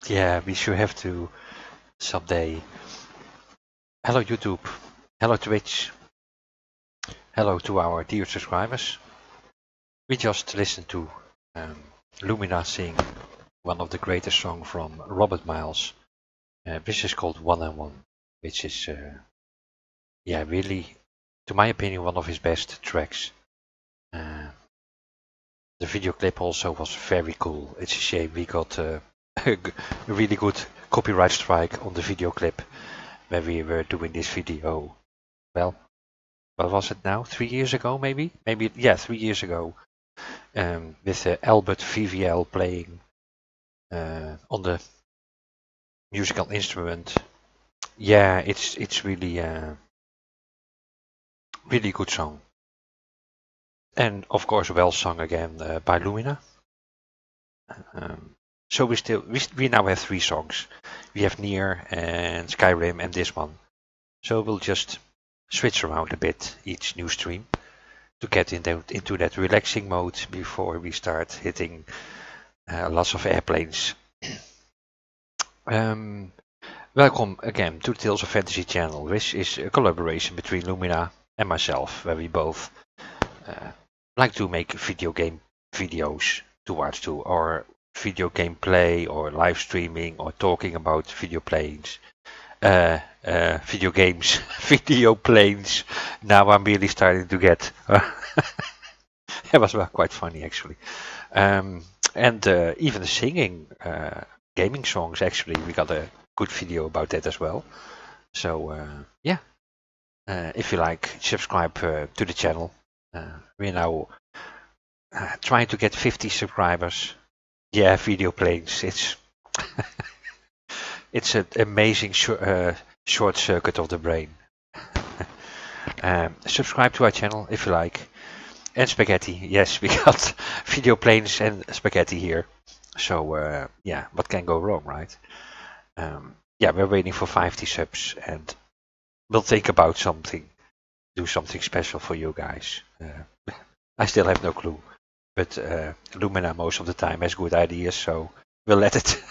Yeah, we should have to someday. Hello YouTube, hello Twitch, hello to our dear subscribers. We just listened to um, Lumina sing one of the greatest songs from Robert Miles, which is called One and One, which is, yeah, really, to my opinion, one of his best tracks. Uh, the video clip also was very cool. It's a shame we got a really good copyright strike on the video clip when we were doing this video. Well, what was it now? 3 years ago, maybe? Maybe, yeah, 3 years ago. With Albert VVL playing on the musical instrument. Yeah, it's really really good song. And of course, well sung again by Lumina. So we now have 3 songs. We have Nier and Skyrim and this one. So we'll just switch around a bit each new stream to get into that relaxing mode before we start hitting lots of airplanes. Welcome again to the Tales of Fantasy channel, which is a collaboration between Lumina and myself, where we both like to make video game videos to watch to, or video game play, or live streaming, or talking about video planes. Video games, video planes. Now I'm really starting to get. It was quite funny actually, and even the singing gaming songs. Actually, we got a good video about that as well. So yeah, if you like, subscribe to the channel. We're now trying to get 50 subscribers. Yeah, video planes. It's an amazing short circuit of the brain. Subscribe to our channel if you like. And spaghetti. Yes, we got video planes and spaghetti here. So yeah, what can go wrong, right? Yeah, we're waiting for 50 subs, and we'll think about something, do something special for you guys. I still have no clue, but Lumina most of the time has good ideas, so we'll let it.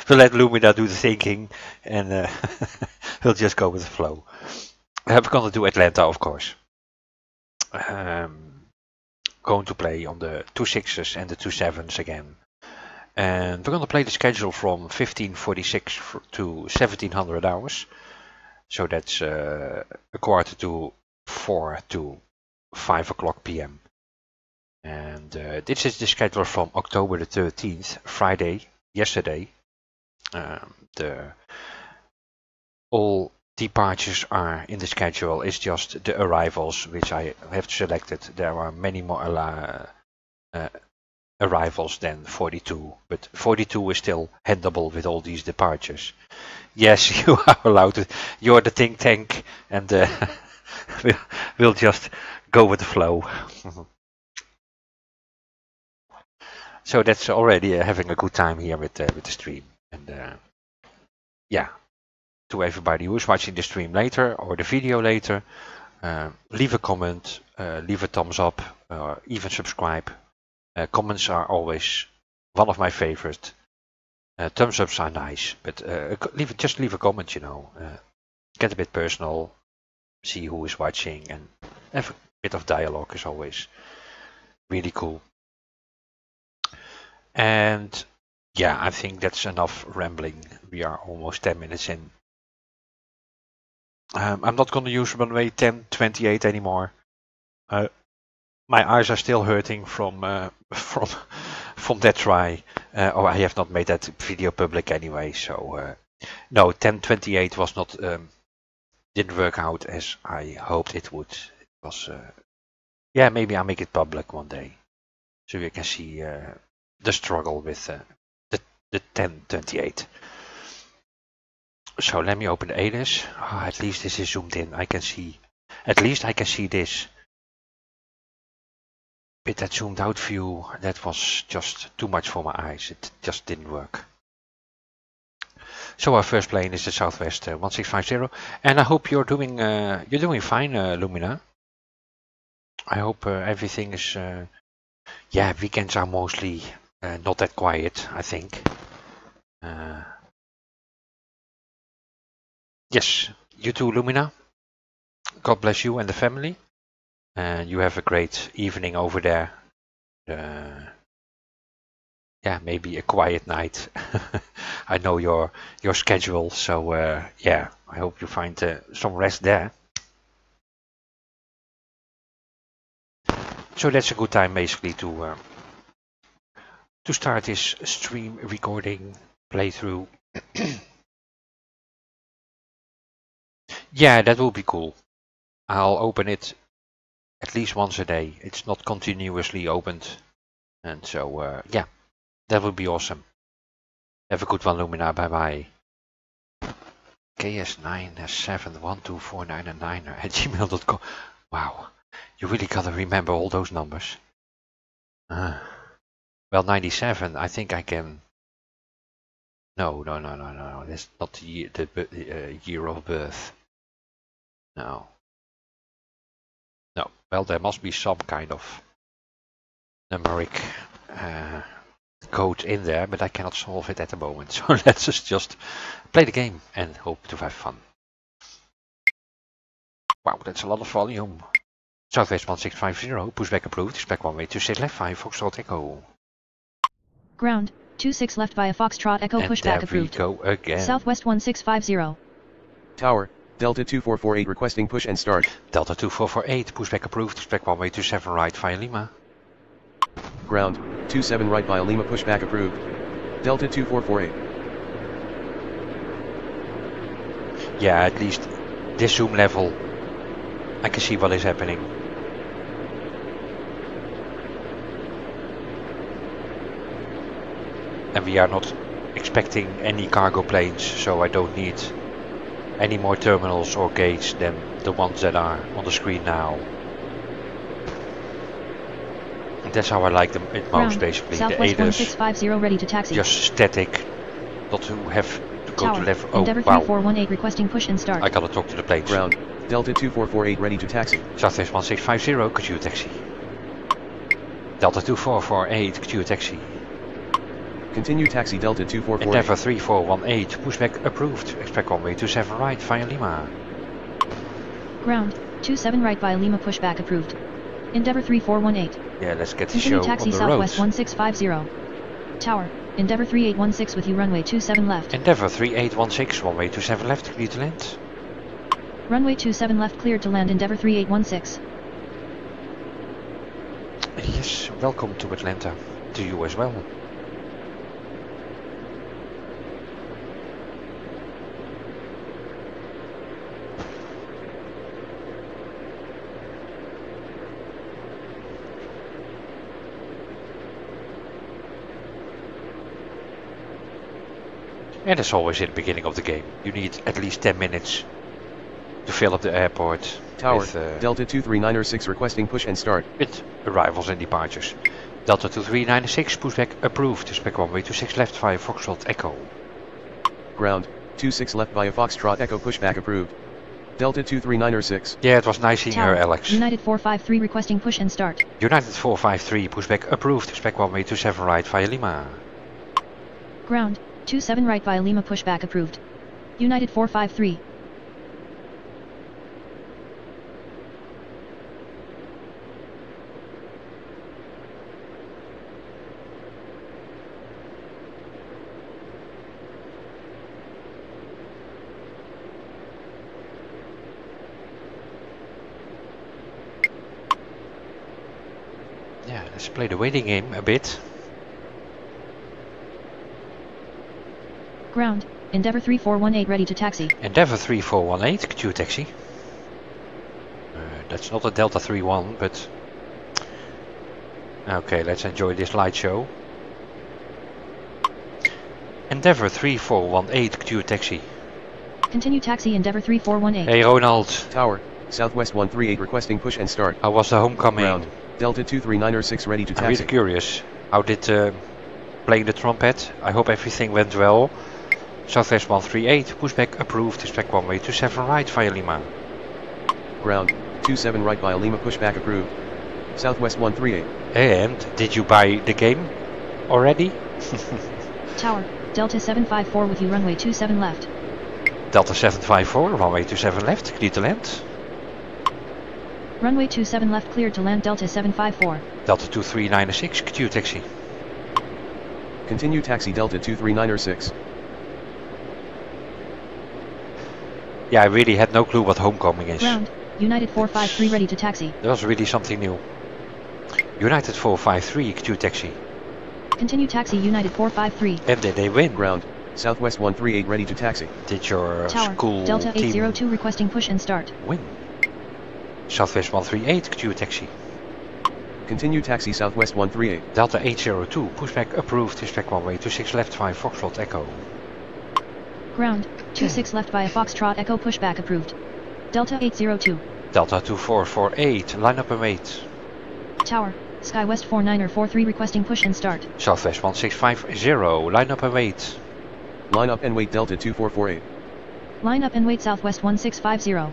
We'll let Lumina do the thinking, and we'll just go with the flow. We're gonna do Atlanta, of course. Going to play on the 2.6s and the 2.7s again. And we're going to play the schedule from 1546 to 1700 hours. So that's a quarter to 4 to 5 o'clock p.m. And this is the schedule from October the 13th, Friday, yesterday. All departures are in the schedule. It's just the arrivals which I have selected. There are many more arrivals than 42, but 42 is still handleable with all these departures. Yes, you are allowed to. You're the think tank, and we'll just go with the flow. So that's already having a good time here with the stream, and yeah. To everybody who's watching the stream later or the video later, leave a comment, leave a thumbs up, even subscribe. Comments are always one of my favorite. Thumbs ups are nice, but just leave a comment, you know. Get a bit personal, see who is watching, and have a bit of dialogue is always really cool. And yeah, I think that's enough rambling. We are almost 10 minutes in. I'm not going to use runway 1028 anymore. My eyes are still hurting from that try. Oh, I have not made that video public anyway. So no, 1028 was not didn't work out as I hoped it would. It was yeah, maybe I'll make it public one day, so you can see the struggle with the 1028. So let me open the alias. Oh, at least this is zoomed in. I can see. At least I can see this. With that zoomed out view, that was just too much for my eyes. It just didn't work. So our first plane is the Southwest 1650, and I hope you're doing fine, Lumina. I hope everything is. Yeah, weekends are mostly not that quiet, I think. Yes, you too, Lumina. God bless you and the family. And you have a great evening over there. Yeah, maybe a quiet night. I know your schedule, so yeah, I hope you find some rest there. So that's a good time basically to start this stream recording playthrough. Yeah, that will be cool. I'll open it at least once a day. It's not continuously opened, and so yeah, that would be awesome. Have a good one, Lumina. Bye bye. KS9712499@gmail.com. Wow, you really gotta remember all those numbers. Well, 97. I think I can. No. That's not the year of birth. No. Well, there must be some kind of numeric code in there, but I cannot solve it at the moment. So let's just play the game and hope to have fun. Wow, that's a lot of volume. Southwest 1650, pushback approved, expect 1 way 26 left, 5 Foxtrot Echo. Ground, 26 left via Foxtrot Echo, pushback approved. Go again. Southwest 1650. Tower, Delta 2448 requesting push and start. Delta 2448, pushback approved, expect 1 way 27 right via Lima. Ground, 27 right via Lima, pushback approved. Delta 2448. Yeah, at least this zoom level, I can see what is happening. And we are not expecting any cargo planes, so I don't need any more terminals or gates than the ones that are on the screen now. And that's how I like them most, Ground, basically. Southwest The ADAS, 1650 ready to taxi. just static, not to have to go Tower, to level. Oh Endeavour wow, 3418 requesting push and start. I gotta talk to the planes. Ground, Delta 2448 ready to taxi. Southwest 1650, could you taxi? Delta 2448, could you taxi? Continue taxi Delta 2448. Endeavour 3418, pushback approved. Expect 1 way 27 right via Lima. Ground, 27 right via Lima, pushback approved. Endeavour 3418. Yeah, let's get the Continue show taxi on the Southwest road. 1650. Tower, Endeavour 3816 with you, runway 27 left. Endeavour 3816, 1 way 27 left, clear to land. Runway 27 left cleared to land, Endeavour 3816. Yes, welcome to Atlanta. To you as well. And as always in the beginning of the game, you need at least 10 minutes to fill up the airport. Tower, with, Delta 2396 requesting push and start. with arrivals and departures. Delta 2396, pushback approved. Expect 1 way 26 left via Foxtrot Echo. Ground, 26 left via Foxtrot Echo, pushback approved. Delta 2396. Yeah, it was nice seeing her, Tower, Alex. United 453 requesting push and start. United 453, pushback approved. Expect 1 way 27 right via Lima. Ground, 27 right via Lima, pushback approved. United 453. Yeah, let's play the waiting game a bit. Ground, Endeavour 3418 ready to taxi. Endeavour 3418, could you taxi? That's not a Delta 31, but... Okay, let's enjoy this light show. Endeavour 3418, could you taxi? Continue taxi Endeavour 3418. Hey Ronald, Tower, Southwest 138 requesting push and start. how was the homecoming? Ground, Delta 2396 ready to I'm really taxi. curious. How did playing the trumpet? I hope everything went well. Southwest 138, pushback approved. Expect 1 way 27 right via Lima. Ground, 27 right via Lima, pushback approved. Southwest 138. And did you buy the game already? Tower, Delta 754 with you runway 27 left. Delta 754, runway 27 left, clear to land. Runway 27 left cleared to land Delta 754. Delta 2396, Q taxi. Continue taxi Delta 239er6. Yeah, I really had no clue what homecoming is. Ground, United 453 ready to taxi. That was really something new. United 453, Q taxi. Continue taxi United 453. And did they win? Ground, Southwest 138 ready to taxi. Did your Tower, school Delta team 802 requesting push and start. win? Southwest 138, Q taxi. Continue taxi Southwest 138. Delta 802, pushback approved, pushback runway 26 left via Foxtrot Echo. Ground, 26 left via Foxtrot Echo pushback approved. Delta 802. Delta 2448, line up and wait. Tower, SkyWest 49er43 requesting push and start. Southwest 1650, line up and wait. Line up and wait Delta 2448. Line up and wait Southwest 1650.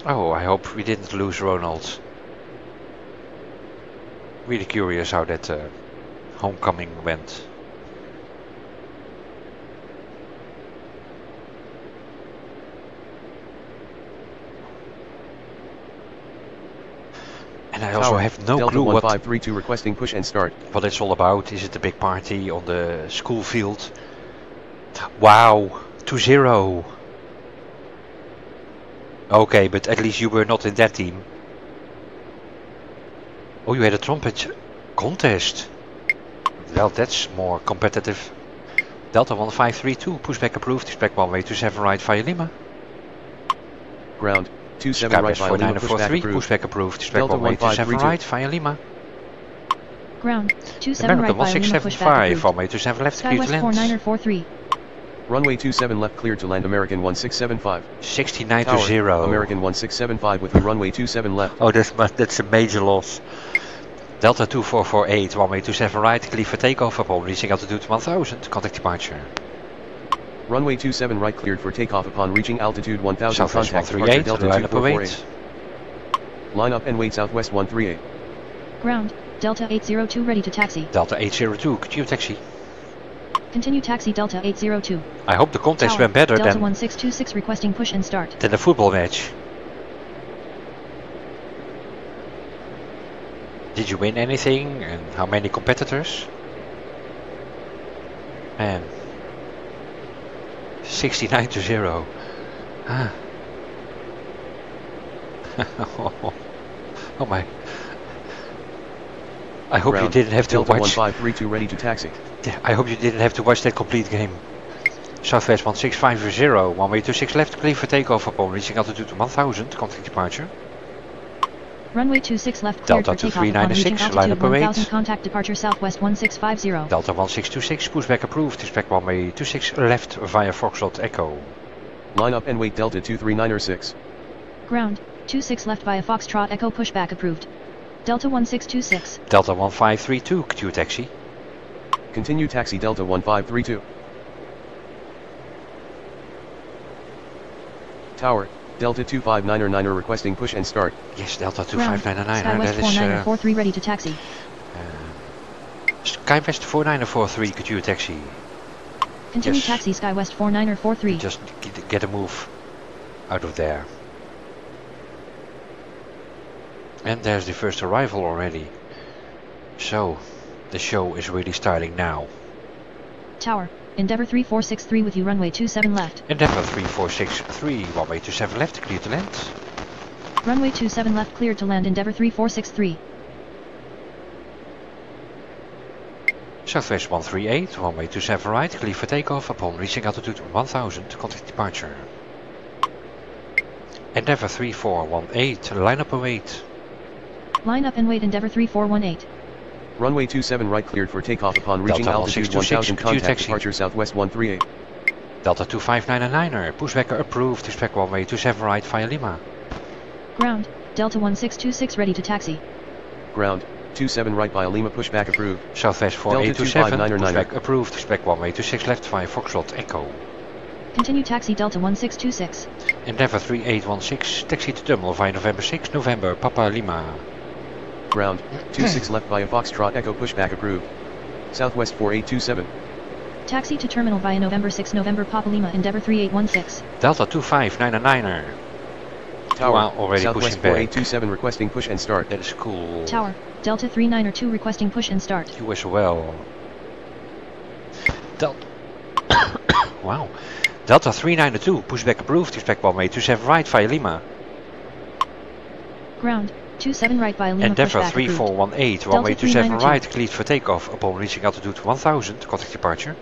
Oh, I hope we didn't lose Ronald. Really curious how that homecoming went. And I also have no Delta clue what 1532 requesting push and start. it's all about. Is it a big party on the school field? Wow, 2-0. Okay, but at least you were not in that team. Oh, you had a trumpet contest. Well, that's more competitive. Delta 1532, pushback approved, pushback runway 27 right via Lima. Ground, 27 right via Lima, pushback 4943, approved. pushback approved, pushback Delta runway 27 1532. right via Lima. Ground, 27 right American via Lima pushback 1675, approved. runway 27 left, clear to SkyWest land. 49er43. Runway 27 left cleared to land American 1675. 69 Tower, to 0. American 1675 with the runway 27 left. Oh, that's a major loss. Delta 2448, runway 27 right, clear for takeoff upon reaching altitude 1000, contact departure. Runway 27 right cleared for takeoff upon reaching altitude 1000, Southwest contact departure 138, Delta line up and 2448. wait. Line up and wait Southwest 138. Ground, Delta 802 ready to taxi. Delta 802, Q taxi. Continue taxi Delta 802. I hope the contest Tower, went better Delta than 1626 requesting push and start. the football match. Did you win anything and how many competitors? Man, 69 to 0. Ah. Oh my. I hope Ground, you didn't have to Delta watch. 1532 ready to taxi. I hope you didn't have to watch that complete game. Southwest 1650, runway 26 left, clear for takeoff upon reaching altitude 1000, contact departure. Runway 26 left cleared Delta for takeoff upon reaching 2396, line altitude up and 1000, wait. contact departure Southwest 1650. Delta 1626, pushback approved, pushback runway 26 left via Foxtrot Echo. Line up and wait Delta 239er6. Ground, 26 left via Foxtrot Echo pushback approved. Delta 1626. Delta 1532, Q taxi. Continue taxi Delta 1532. Tower, Delta 259er requesting push and start. Yes, Delta Ground, 2599, SkyWest that is 49er43 ready to taxi. SkyWest 4943, Q taxi. Continue Yes. taxi SkyWest 49er43. Just get a move out of there. And there's the first arrival already. So, the show is really starting now. Tower, Endeavour 3463 with you runway 27 left. Endeavour 3463, runway 27 left, clear to land. Runway 27 left cleared to land Endeavour 3463. Southwest 138, runway 27 right, clear for takeoff upon reaching altitude 1000, contact departure. Endeavour 3418, line up and wait. Line up and wait Endeavour 3418. Runway 27 right cleared for takeoff upon reaching Delta altitude 1626, 1000, contact taxi. departure Southwest 138. Delta 2599er, pushback approved, pushback runway 27 right via Lima. Ground, Delta 1626 ready to taxi. Ground, 27 right via Lima pushback approved. Southwest Delta 4827, 2599er. pushback approved, pushback runway 26 left via Foxtrot Echo. Continue taxi Delta 1626. Endeavour 3816, taxi to terminal via November 6, November, Papa Lima. Ground, 26 left via Foxtrot Echo pushback approved. Southwest 4827. Taxi to terminal via November 6, November, Papa Lima, Endeavour 3816. Delta 25999er. Tower, already Southwest pushing back. 4827 requesting push and start. That is cool. Tower, Delta 3902 requesting push and start. You as well. Wow. Delta 3902, pushback approved, respect 1827 right via Lima. Ground, 27 right via Lima, Endeavour pushback approved. 3418, 1827 right, cleared for takeoff upon reaching altitude 1000, contact departure.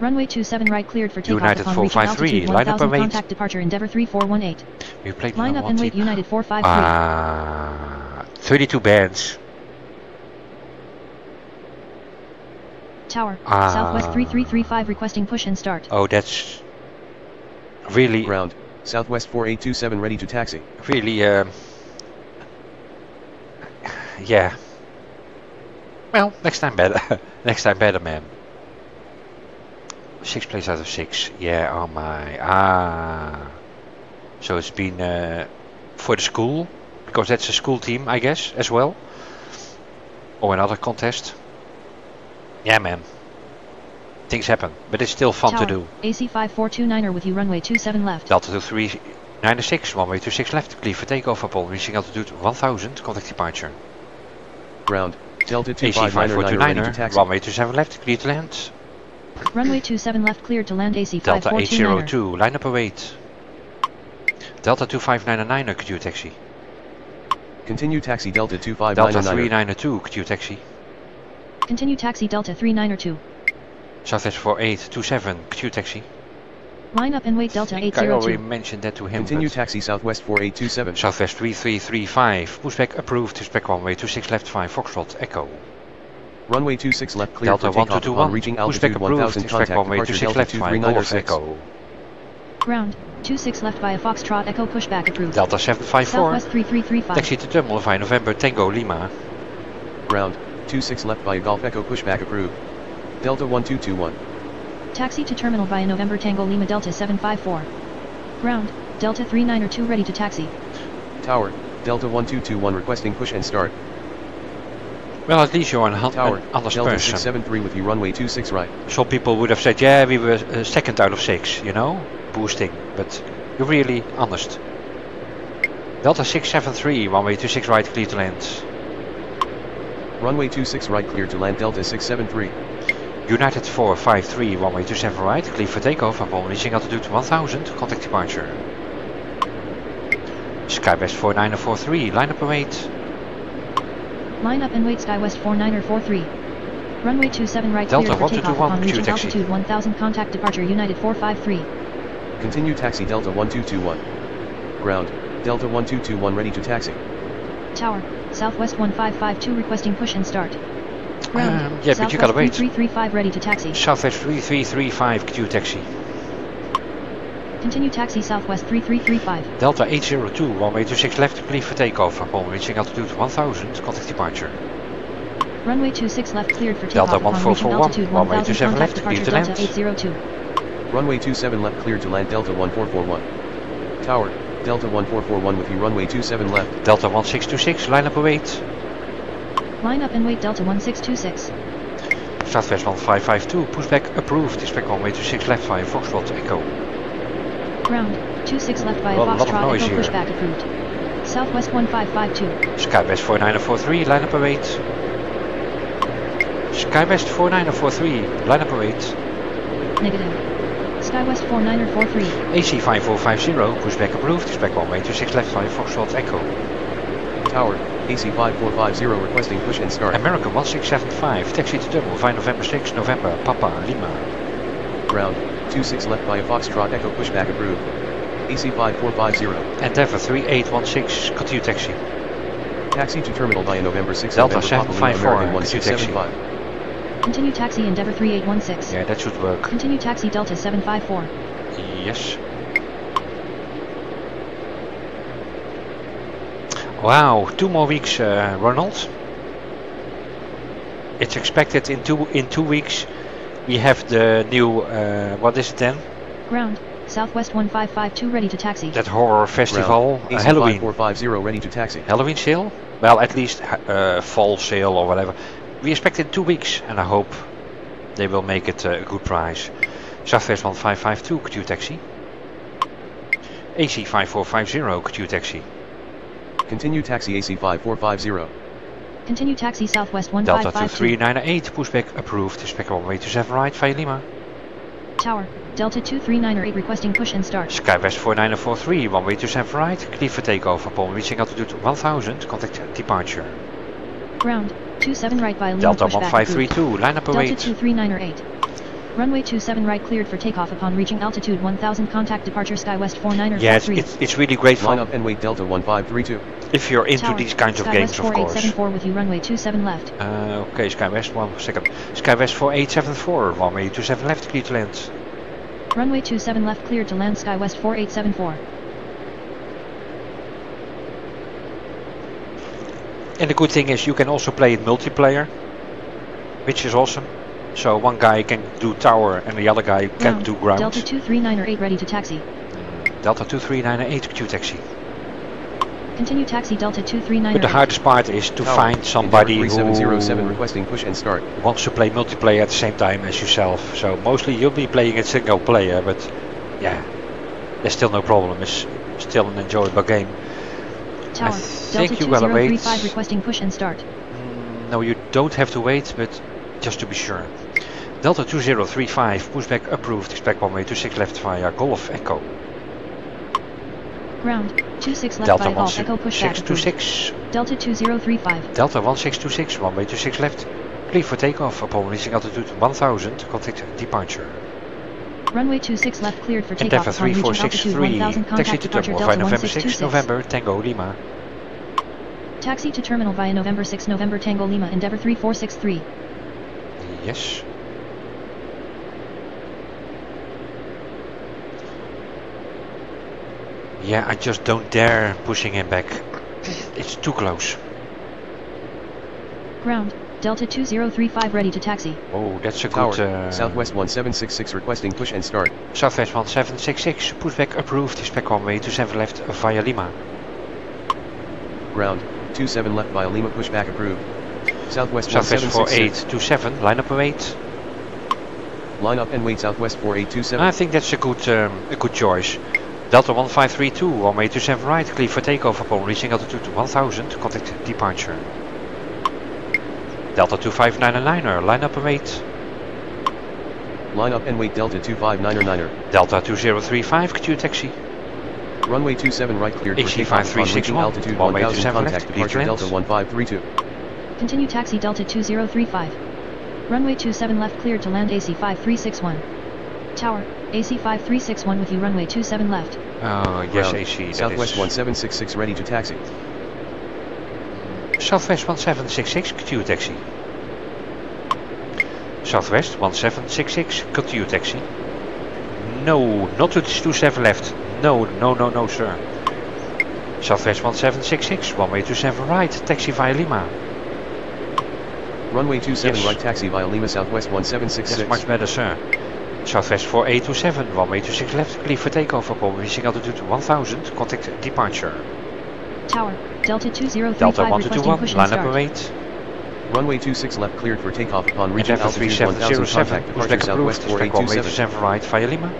Runway 27 right cleared for takeoff United upon reaching 453, altitude line up 1000, and wait. contact departure Endeavour 3418. We played Line up and wait United 453. 32 bands. Tower, Southwest 3335 requesting push and start. Oh, that's really, Ground, Southwest 4827 ready to taxi. really, yeah. Well, next time better. Next time better, man. 6 plays out of 6. Yeah, oh my. So it's been for the school, because that's a school team, I guess, as well. Or another contest. Yeah, man. Things happen, but it's still fun Tower, to do. AC 5429er with you, runway 27 left. Delta 2396, runway 26 left, clear for takeoff upon reaching altitude 1000, contact departure. Ground, Delta AC 2599 ready to 5429er, taxi. runway 27 left, clear to land. Runway 27 left cleared to land, AC Delta 5429er. 802, line up and wait. Delta 2599er, could you taxi? Continue taxi Delta Delta 2599. 3902, could you taxi? Continue taxi Delta 3902. Southwest 4827, could you taxi? Line up and wait Delta I already 802. mentioned that to him. Continue but taxi Southwest 4827. Southwest 3335, pushback approved, respect runway 26 left 5 Foxtrot Echo. Runway 26 left clear Delta for takeoff upon 1221, reaching pushback altitude approved, 1000, respect contact runway departure 26 Delta left 5 Golf 2396. Echo. Ground, 26 left via Foxtrot Echo pushback approved. Delta 754, Southwest 3335. taxi to terminal via November Tango Lima. Ground, 26 left via Golf Echo pushback approved. Delta 1221. Taxi to terminal via November Tango Lima Delta 754. Ground, Delta 3902 ready to taxi. Tower, Delta 1221 requesting push and start. Well, at least you're an Tower, honest Delta person. 673 with you runway 26 right. Some people would have said, yeah, we were second out of 6, you know, boosting, but you're really honest. Delta 673, runway 26 right, clear to land. Runway 26 right clear to land Delta 673. United 453, runway 27 right, clear for takeoff upon reaching altitude 1000, contact departure. Skywest 4943, line up and wait. Line up and wait Skywest 4943. Runway 27 right Delta cleared for takeoff 1221, upon reaching taxi. altitude 1000, contact departure United 453. Continue taxi Delta 1221. Ground, Delta 1221 ready to taxi. Tower, Southwest 1552 requesting push and start. Ground, yeah, but you gotta wait. 3335 ready to taxi. Southwest 3335, Q taxi. Continue taxi Southwest 3335. Delta 802, runway 26 left, clear for takeoff upon reaching altitude 1000, contact departure. Runway 26 left cleared for takeoff Delta upon reaching 1441, altitude runway 1000, 27 contact left, clear departure to land. Delta 802. Runway 27 left cleared to land Delta 1441. Tower, Delta 1441 with you runway 27 left. Delta 1626, line up and wait. Line up and wait Delta 1626. Southwest 1552, pushback approved, respect runway 26 left via Foxtrot Echo. Ground, 26 left via Well, a lot of Foxtrot noise Echo here. pushback approved. Southwest 1552. Skywest 4943, line up and wait. Skywest 4943, line up and wait. Negative. Skywest 4943. AC 5450, pushback approved, respect runway 26 left via Foxtrot Echo. Tower, AC 5450 requesting push and start. American 1675, taxi to terminal via November 6, November, Papa, Lima. Ground, 26 left via Foxtrot Echo pushback approved. AC 5450. Endeavour 3816, continue taxi. Taxi to terminal via November 6, Delta November, Papa, Lima, 754, American continue taxi. 1675. Continue taxi Endeavour 3816. Yeah, that should work. Continue taxi Delta 754. Yes. Wow, 2 more weeks, Ronald. It's expected in two weeks we have the new, what is it then? Ground, Southwest 1552 ready to taxi. That horror festival, Ground, Halloween. 5450 ready to taxi. Halloween sale? Well, at least fall sale or whatever. We expect it in 2 weeks, and I hope they will make it a good price. Southwest 1552, could you taxi? AC 5450, could you taxi? Continue taxi AC 5450. Continue taxi Southwest Delta 1552. 2398, pushback approved. Spec runway 27 right via Lima. Tower, Delta 23908 requesting push and start. Skywest 4943, runway 27 right, clear for takeoff. Upon reaching altitude 1000, contact departure. Ground, 27 right via Lima Delta pushback 1532, approved. line up Delta await. 23908. Runway 27 right cleared for takeoff upon reaching altitude 1000, contact departure Skywest 4943. Yes, it's really great Line fun. up and wait Delta 1532. If you're into Tower, these kinds of Skywest games, of course. 4874 with you runway 27 left. Okay, Skywest, 1 second. Skywest 4874, runway 27 left, clear to land. Runway 27 left cleared to land Skywest 4874. And the good thing is you can also play it multiplayer, which is awesome. So one guy can do tower and the other guy can do ground. Delta 23908 ready to taxi. Delta 23998, Q taxi. Continue taxi Delta But 23908. the hardest part is to Tower, find somebody who 3707 requesting push and start. wants to play multiplayer at the same time as yourself. So mostly you'll be playing it single player, but yeah, there's still no problem. It's still an enjoyable game. Tower, think Delta you gotta wait. 2035 requesting push and start. No, you don't have to wait, but just to be sure. Delta 2035, pushback approved. Expect runway 26 left via Golf Echo. Ground, 26 left Delta via Golf Echo pushback approved. 1626. Delta 2035. Delta 1626, runway 26 left. Clear for takeoff upon reaching altitude 1000. Contact departure. Runway 26 left cleared for takeoff Endeavour upon reaching altitude 3463. 1000. Taxi Contact to departure terminal via Delta November 6, 1626. November, Tango Lima. Taxi to terminal via November 6 November Tango Lima Endeavour 3463. Yes. Yeah, I just don't dare pushing him back. It's too close. Ground, Delta 2035 ready to taxi. Oh, that's a Tower, good... Southwest 1766 requesting push and start. Southwest 1766, pushback approved. Expect runway 27 left via Lima. Ground, 27 left via Lima pushback approved. Southwest Southwest 1766. 4827, line up await. Line up and wait Southwest 4827. I think that's a good choice. Delta 1532, runway 27 right, clear for takeoff upon reaching altitude 1000, contact departure. Delta 259er, line up and wait. Line up and wait Delta 259er. Delta 2035, Q taxi. Runway 27 right cleared for AC takeoff upon reaching 5361, altitude runway 1000. 27 Contact left, clear to departure land. Delta 1532. Continue taxi Delta 2035. Runway 27 left cleared to land AC 5361. Tower, AC 5361 with you runway 27 left. Oh, yes, Ground, AC. that Southwest is- 1766 ready to taxi. Southwest 1766, Q taxi. Southwest 1766, continue taxi. No, not to 27 left. No, sir. Southwest 1766, runway 27 right, taxi via Lima. Runway 27 Yes. right taxi via Lima Southwest That's 1766. much better, sir. Southwest 4827, runway 26 left, clear for takeoff upon reaching altitude 1000, contact departure. Tower, Delta 2035 Delta requesting 1221, push and line up start. await. Runway 26 left cleared for takeoff upon reaching Endeavour altitude 1000. 3707, Contact departure pushback approved. Southwest Expect runway 4827. 27 right via Lima.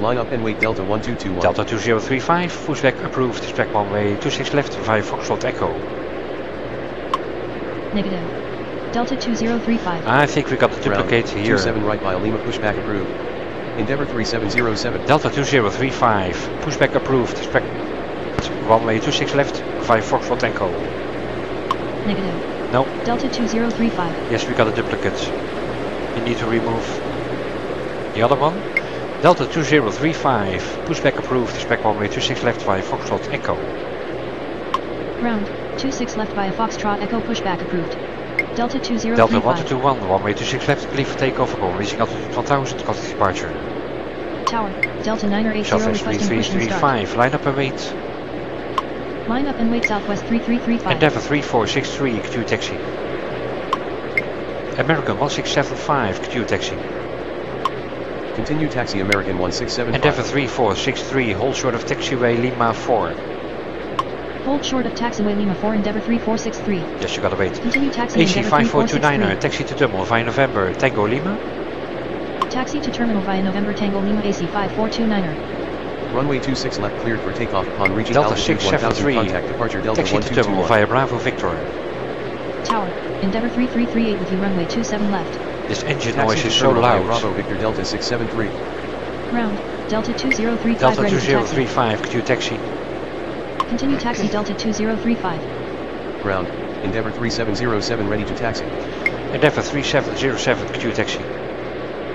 Line up and wait Delta 1221. Delta 2035, pushback approved. Expect runway 26 left via Foxtrot Echo. Negative. Delta 2035. I think we got the Ground, duplicate here. 27 right via Lima pushback approved. Endeavour 3707. Delta 2035, pushback approved. Expect runway 26 left via Foxtrot Echo. Negative. No, Delta 2035. yes, we got a duplicate. We need to remove the other one. Delta 2035, pushback approved. Expect runway 26 left via Foxtrot Echo. Ground, 26 left via Foxtrot Echo pushback approved. Delta 2035. Delta 1221, runway 26 left, clear for takeoff upon reaching altitude 1000, contact departure. Tower, Delta 980 Southwest requesting push and start. 3335, line up and wait. Line up and wait Southwest 3335. Endeavour 3463, Q taxi. American 1675, Q taxi. Continue taxi American 1675. Endeavour 3463, hold short of taxiway Lima 4. Hold short of taxiway Lima 4, Endeavour 3463. Yes, you gotta wait. Continue taxi AC Endeavour 5429er, 3463. taxi to terminal via November, Tango Lima. Taxi to terminal via November Tango Lima AC 5429er. Runway 26 left cleared for takeoff upon reaching Delta altitude 1000. 673, Contact departure Delta taxi to terminal 1221. via Bravo Victor. Tower, Endeavour 3338 with you runway 27 left. This engine Taxi noise to is so terminal via loud. Bravo Victor Delta 673. Ground, Delta 2035 Delta ready to taxi. 2035, Q taxi. Continue taxi Delta 2035. Ground, Endeavour 3707 ready to taxi. Endeavour 3707, Q taxi.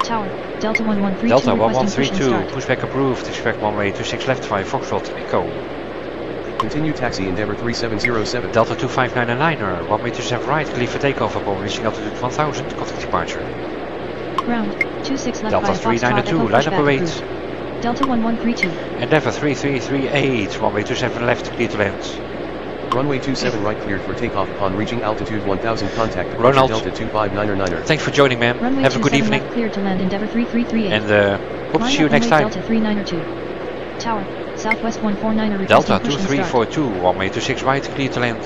Tower, Delta 1132 Delta requesting push and 1132, start. pushback approved, expect runway 26 left via Foxtrot Echo. Continue taxi Endeavour 3707. Delta 2599er, runway 27 right, clear for takeoff upon reaching altitude 1000, contact departure. Ground, 26 left Delta via Foxtrot 392, Echo line up pushback await. approved. Delta 1132. Endeavour 3338, runway 27 left, clear to land. Runway 27 right cleared for takeoff upon reaching altitude 1000. Contact departure Ronald. Delta 259er. Thanks for joining, man. Runway Have a good 27 evening. left cleared to land Endeavour 3338. And hope to Line see you up next and wait time. Delta 392. Tower, Southwest 149er requesting Delta push and start. 2342, runway 26 right, clear to land.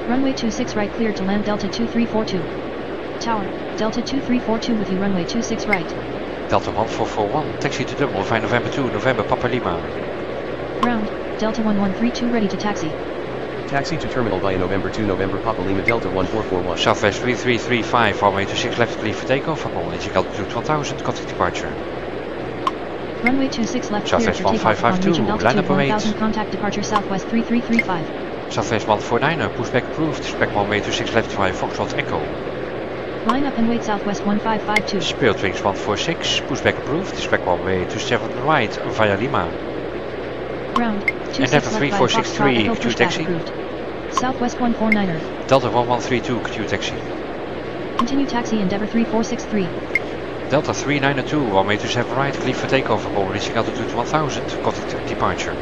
Runway 26 right cleared to land Delta 2342. Tower, Delta 2342 with you runway 26 right. Delta 1441, taxi to terminal via November 2, November Papa Lima. Ground, Delta 1132 ready to taxi. Taxi to terminal via November 2 November Papa Lima Delta 1441. Southwest 3335, runway 26 left, clear for takeoff upon reaching altitude 1000, contact departure. Runway 26 left cleared Southwest for takeoff upon 1552, reaching line altitude up and wait. 1000, contact departure Southwest 3335. Southwest 149er, pushback approved, expect runway 26 left via Foxtrot Echo. Line up and wait Southwest 1552. Spirit Wings 146, pushback approved, expect runway 27 right via Lima. Ground, 26 Endeavour left via Foxtrot 3463, Echo Q pushback taxi. approved. Southwest 149er. Delta 1132, Q taxi. Continue taxi Endeavour 3463. Delta 392, runway 27 right, clear for takeoff upon reaching altitude 1000, contact departure.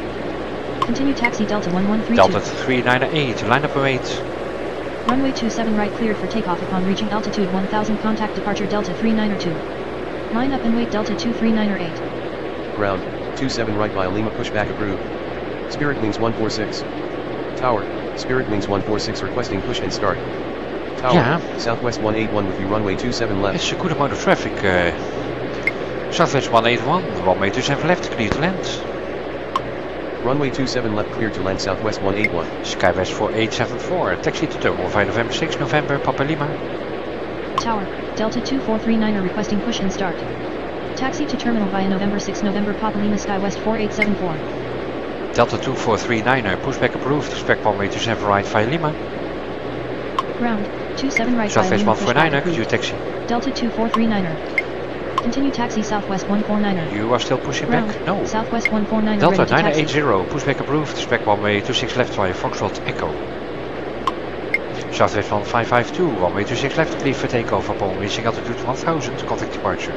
Continue taxi Delta 1132. Delta 398, line up and wait. Runway 27 right cleared for takeoff upon reaching altitude 1000, contact departure Delta 392. Line up and wait Delta 239er8. Ground, 27 right via Lima pushback approved. Spirit Wings 146. Tower, Spirit Wings 146 requesting push and start. Tower, Yeah. Southwest 181 with you runway 27 left. It's a good amount of traffic. Southwest 181, runway 27 left, clear to land. Runway 27 left cleared to land Southwest 181. Skywest 4874, taxi to terminal via November 6, November Papa Lima. Tower, Delta 2439er requesting push and start. Taxi to terminal via November 6, November Papa Lima Skywest 4874. Delta 2439er, pushback approved, expect runway 27 right via Lima. Ground, 27 right via Southwest Lima pushback 149er, Q approved. taxi. Delta 2439er. Continue taxi Southwest 149er. You are still pushing Ground, back? No. Southwest 149er Delta ready to taxi. 980, pushback approved, expect runway 26 left via Foxtrot Echo. Southwest 1552, runway 26 left, clear for takeoff upon reaching altitude 1000, contact departure.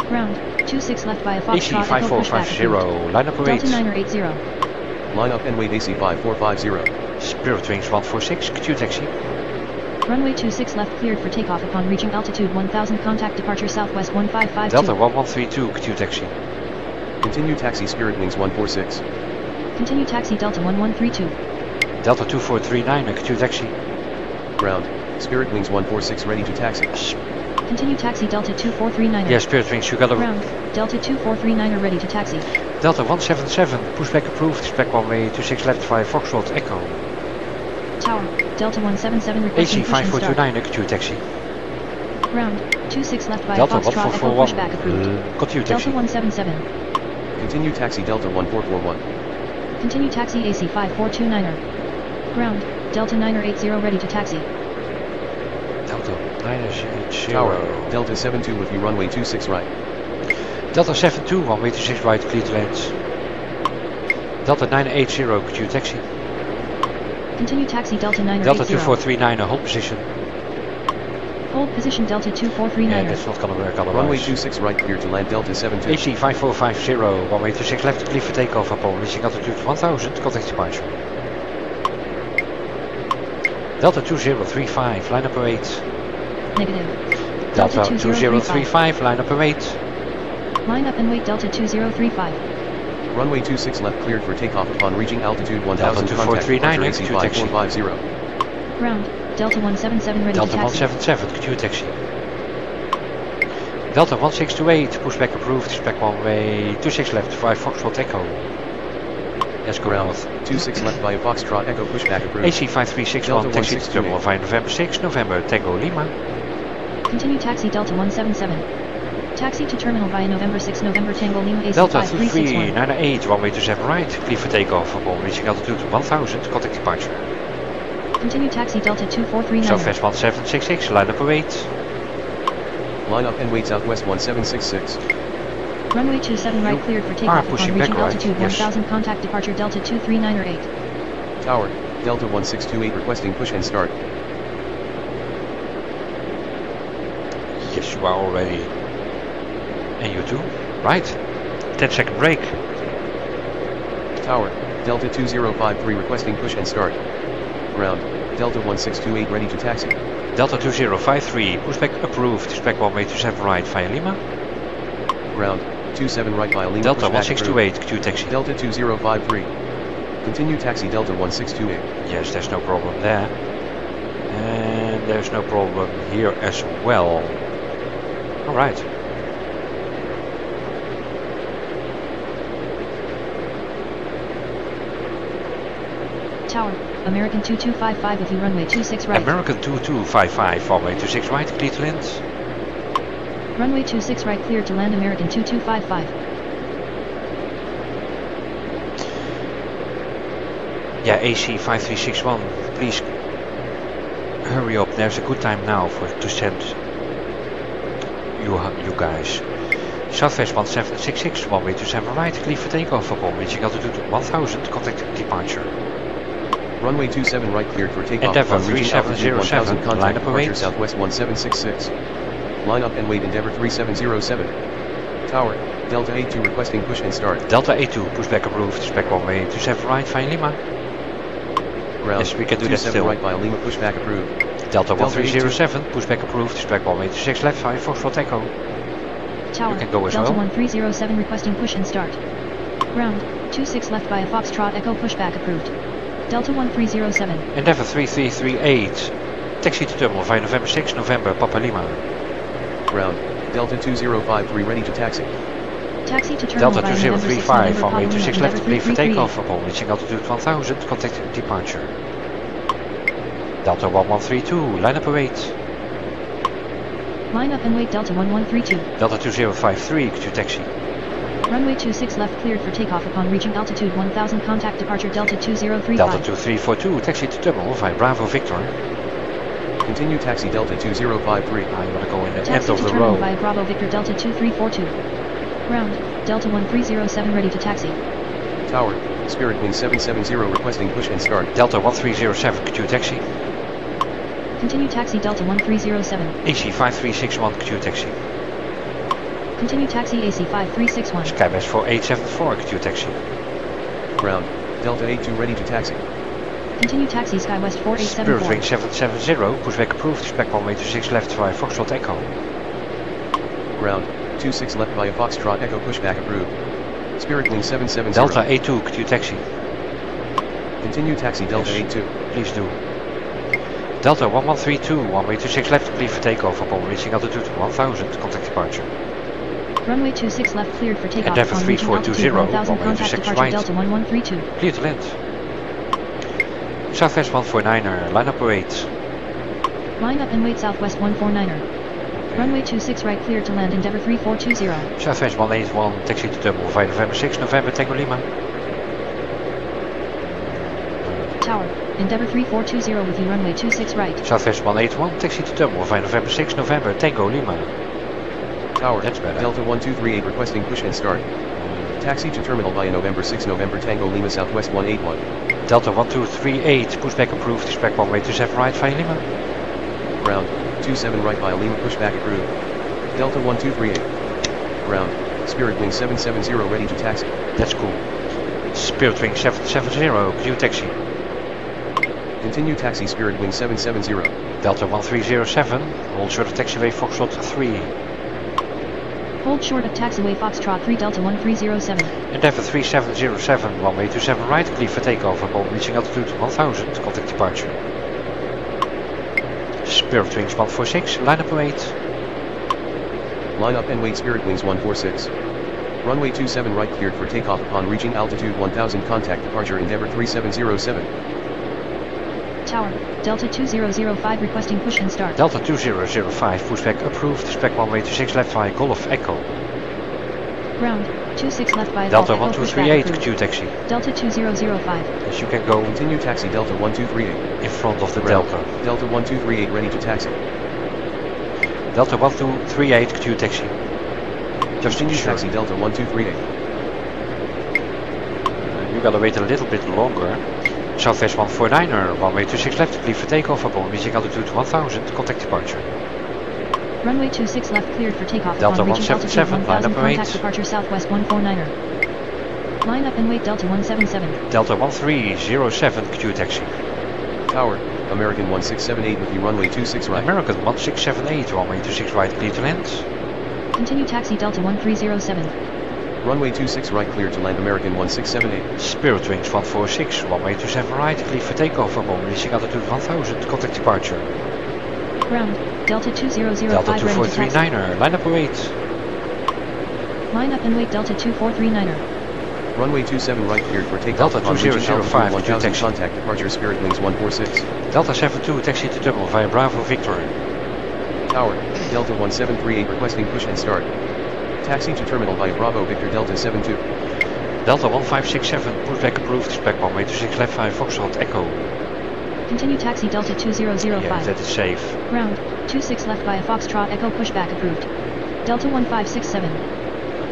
Ground, 26 left via AC Foxtrot Echo pushback 5450, approved. line up and wait. Delta 980. Line up and wait AC 5450. Spirit Wings 146, Q taxi. Runway 26 left cleared for takeoff upon reaching altitude 1000, contact departure Southwest 1552. Delta 1132, Q taxi. Continue taxi Spirit Wings 146. Continue taxi Delta 1132. Delta 2439, Q taxi. Ground, Spirit Wings 146 ready to taxi. Continue taxi Delta 2439er. Yeah, Spirit Wings, you got a Ground, Delta 2439er ready to taxi. Delta 177, pushback approved, expect runway 26 left via Foxtrot Echo. Tower, Delta 177 AC requesting push and start. 5429, Q taxi. Ground, 26 left via Delta Foxtrot Echo 1441, pushback approved. continue Delta taxi. 177. Continue taxi Delta 1441. Continue taxi AC 5429er. Ground, Delta 980 ready to taxi. Delta 980. Tower, Delta 72 with you runway 26 right. Delta 72, runway 26 right, clear to land. Delta 980, Q taxi. Continue taxi Delta 980. Delta 2439, hold position. Hold position Delta 2439er. Yeah, that's not gonna work otherwise. Runway 26 right clear to land Delta 72. AC 5450, runway 26 left, clear for takeoff upon reaching altitude 1000, contact departure. Delta 2035, line up 8. Negative. Delta Delta 2035, line up and wait. Line up and wait Delta 2035. Runway 26 left cleared for takeoff upon reaching altitude 1000. Delta Contact 2439, departure AC QNH taxi. 5450. Ground, Delta 177 ready Delta to taxi. 177, QNH taxi. Delta 1628, pushback approved, spec one way, 26 left, 5 Foxtrot Echo. Let's go Ground, north. 26 left via Foxtrot Echo pushback approved. AC 5361, Delta taxi to 1628. terminal via November 6, November, Tango Lima. Continue taxi Delta 177. Taxi to terminal via November 6 November Tango Lima AC Delta 5361. 2398, one way to 7 right, clear for takeoff upon reaching altitude 1000, contact departure. Continue taxi Delta 2439. Southwest 1766, line up and wait. Line up and wait Southwest 1766. Runway 27 right cleared for takeoff upon pushing reaching back right, altitude yes. 1000 contact departure Delta 2398. Tower, Delta 1628 requesting push and start. Yes, you are already. And you too. Right. 10-second break. Tower, Delta 2053 requesting push and start. Ground, Delta 1628 ready to taxi. Delta 2053, pushback approved, spec one way to 7 right via Lima. Ground, 27 right via Lima. Delta pushback 1628, Q taxi. Delta 2053. Continue taxi Delta 1628. Yes, there's no problem there. And there's no problem here as well. Alright. Tower, American 2255 with you runway 26 right. American 2255, one way to 6 right, clear to land. Runway 26 right cleared to land American 2255. Yeah, AC 5361, please hurry up. There's a good time now to send you guys. Southwest 1766, one way to 7 right, clear for takeoff upon reaching altitude 1000, contact departure. Runway 27 right cleared for takeoff Endeavour upon reaching altitude 3707, 1000 line contact up and departure wait. Southwest 1766. Line up and wait Endeavour 3707. Tower, Delta 82 requesting push and start. Delta 82, pushback approved, spec one way to 7 right via Lima. Ground, Yes, we can do that 27 still. right via Lima pushback approved. Delta Delta 1307, pushback approved, spec one way to 6 left via Foxtrot Echo. Tower, You can go as Delta well. 1307 requesting push and start. Ground, 26 left via Foxtrot Echo pushback approved. Delta 1307. Endeavour 3338, taxi to terminal via November 6, November, Papa Lima. Ground, Delta 2053 ready to taxi. Taxi to terminal Delta via November 6 2035, November one way Papa to Lima 6 left, Endeavour clear for 3338. takeoff upon reaching altitude 1000, contact departure. Delta 1132, line up and wait. Line up and wait Delta 1132. Delta 2053, Q taxi. Runway 26 left cleared for takeoff upon reaching altitude 1000 contact departure Delta 2035. Delta 2342, taxi to terminal via Bravo Victor. Continue taxi Delta 2053. Now you want to go in the end Taxi of to the terminal row. via Bravo Victor Delta 2342. Ground, Delta 1307 ready to taxi. Tower, Spirit Wing 770 requesting push and start. Delta 1307, Q taxi. Continue taxi Delta 1307. AC 5361, Q taxi. Continue taxi AC 5361. Skywest 4874, Q taxi. Ground, Delta 82 ready to taxi. Continue taxi Skywest Spirit 4874. Wing 770, pushback approved, spec one way to 6 left via Foxtrot Echo. Ground, 26 left via Foxtrot Echo pushback approved. Spirit Wing 770. Delta 82, Q taxi. Continue taxi Delta Yes. 82. Please do. Delta 1132, one way to 6 left, clear for takeoff upon reaching altitude 1000, contact departure. Runway 26 left cleared for takeoff Endeavour upon reaching altitude 3420, 1000 one way to contact 6 departure right. Delta 1132. Clear to land. Southwest 149er, line up and wait. Line up and wait Southwest 149er. Runway 26 right cleared to land Endeavour 3420. Southwest 181, taxi to terminal via November 6, November, Tango Lima. Tower, Endeavour 3420 with you runway 26 right. Southwest 181, taxi to terminal via November 6, November, Tango Lima. Tower, That's better. Delta 1238 requesting push and start. Taxi to terminal via November 6 November Tango Lima Southwest 181. Delta 1238, pushback approved, spec one way to 7 right via Lima. Ground, 27 right via Lima pushback approved. Delta 1238. Ground, Spirit Wing 770 ready to taxi. That's cool. Spirit Wing 770, Q taxi. Continue taxi Spirit Wing 770. Delta 1307, hold short of taxiway Foxtrot 3. Hold short of taxiway Foxtrot 3 Delta 1307. Endeavour 3707, runway 27 right, clear for takeoff upon reaching altitude 1000, contact departure. Spirit Wings 146, line up and wait. Line up and wait Spirit Wings 146. Runway 27 right cleared for takeoff upon reaching altitude 1000, contact departure Endeavour 3707. Tower, Delta 2005 requesting push and start. Delta 2005, pushback approved, spec runway 26 left via Golf Echo. Ground, 26 left by Delta Golf Echo 1238, pushback Q taxi. Delta 2005. Yes, you can go Continue taxi Delta 1238. in front of the Ground. Delta. Delta 1238 ready to taxi. Delta 1238, Q taxi. Just Continue ensure. taxi Delta 1238. You gotta wait a little bit longer. Southwest 149er, runway 26 left, clear for takeoff upon reaching altitude 1000, contact departure. Runway 26 left cleared for takeoff Delta upon reaching altitude 177, line 1000, up and wait. contact departure Southwest 149er. Line up and wait Delta 177. Delta 1307, Q taxi. Tower, American 1678 with you runway 26 right. American 1678, runway 26 right, clear to land. Continue taxi Delta 1307. Runway 26 right cleared to land American 1678. Spirit Wings 146, runway 27 right, clear for takeoff upon reaching altitude 1000, contact departure. Ground, Delta 2005 Delta ready to taxi. 2439er, line up and wait. Line up and wait Delta 2439er. Runway 27 right cleared for takeoff Delta upon reaching 2005, altitude 1000, taxi. contact departure Spirit Wings 146. Delta 72, taxi to Dublin via Bravo Victor. Tower, Delta 1738 requesting push and start. Taxi to terminal via Bravo Victor Delta 72. Delta 1567, pushback approved, spec runway 26 left via Foxtrot Echo. Continue taxi Delta 2005. Yeah, that is safe. Ground, 26 left via Foxtrot Echo pushback approved. Delta 1567.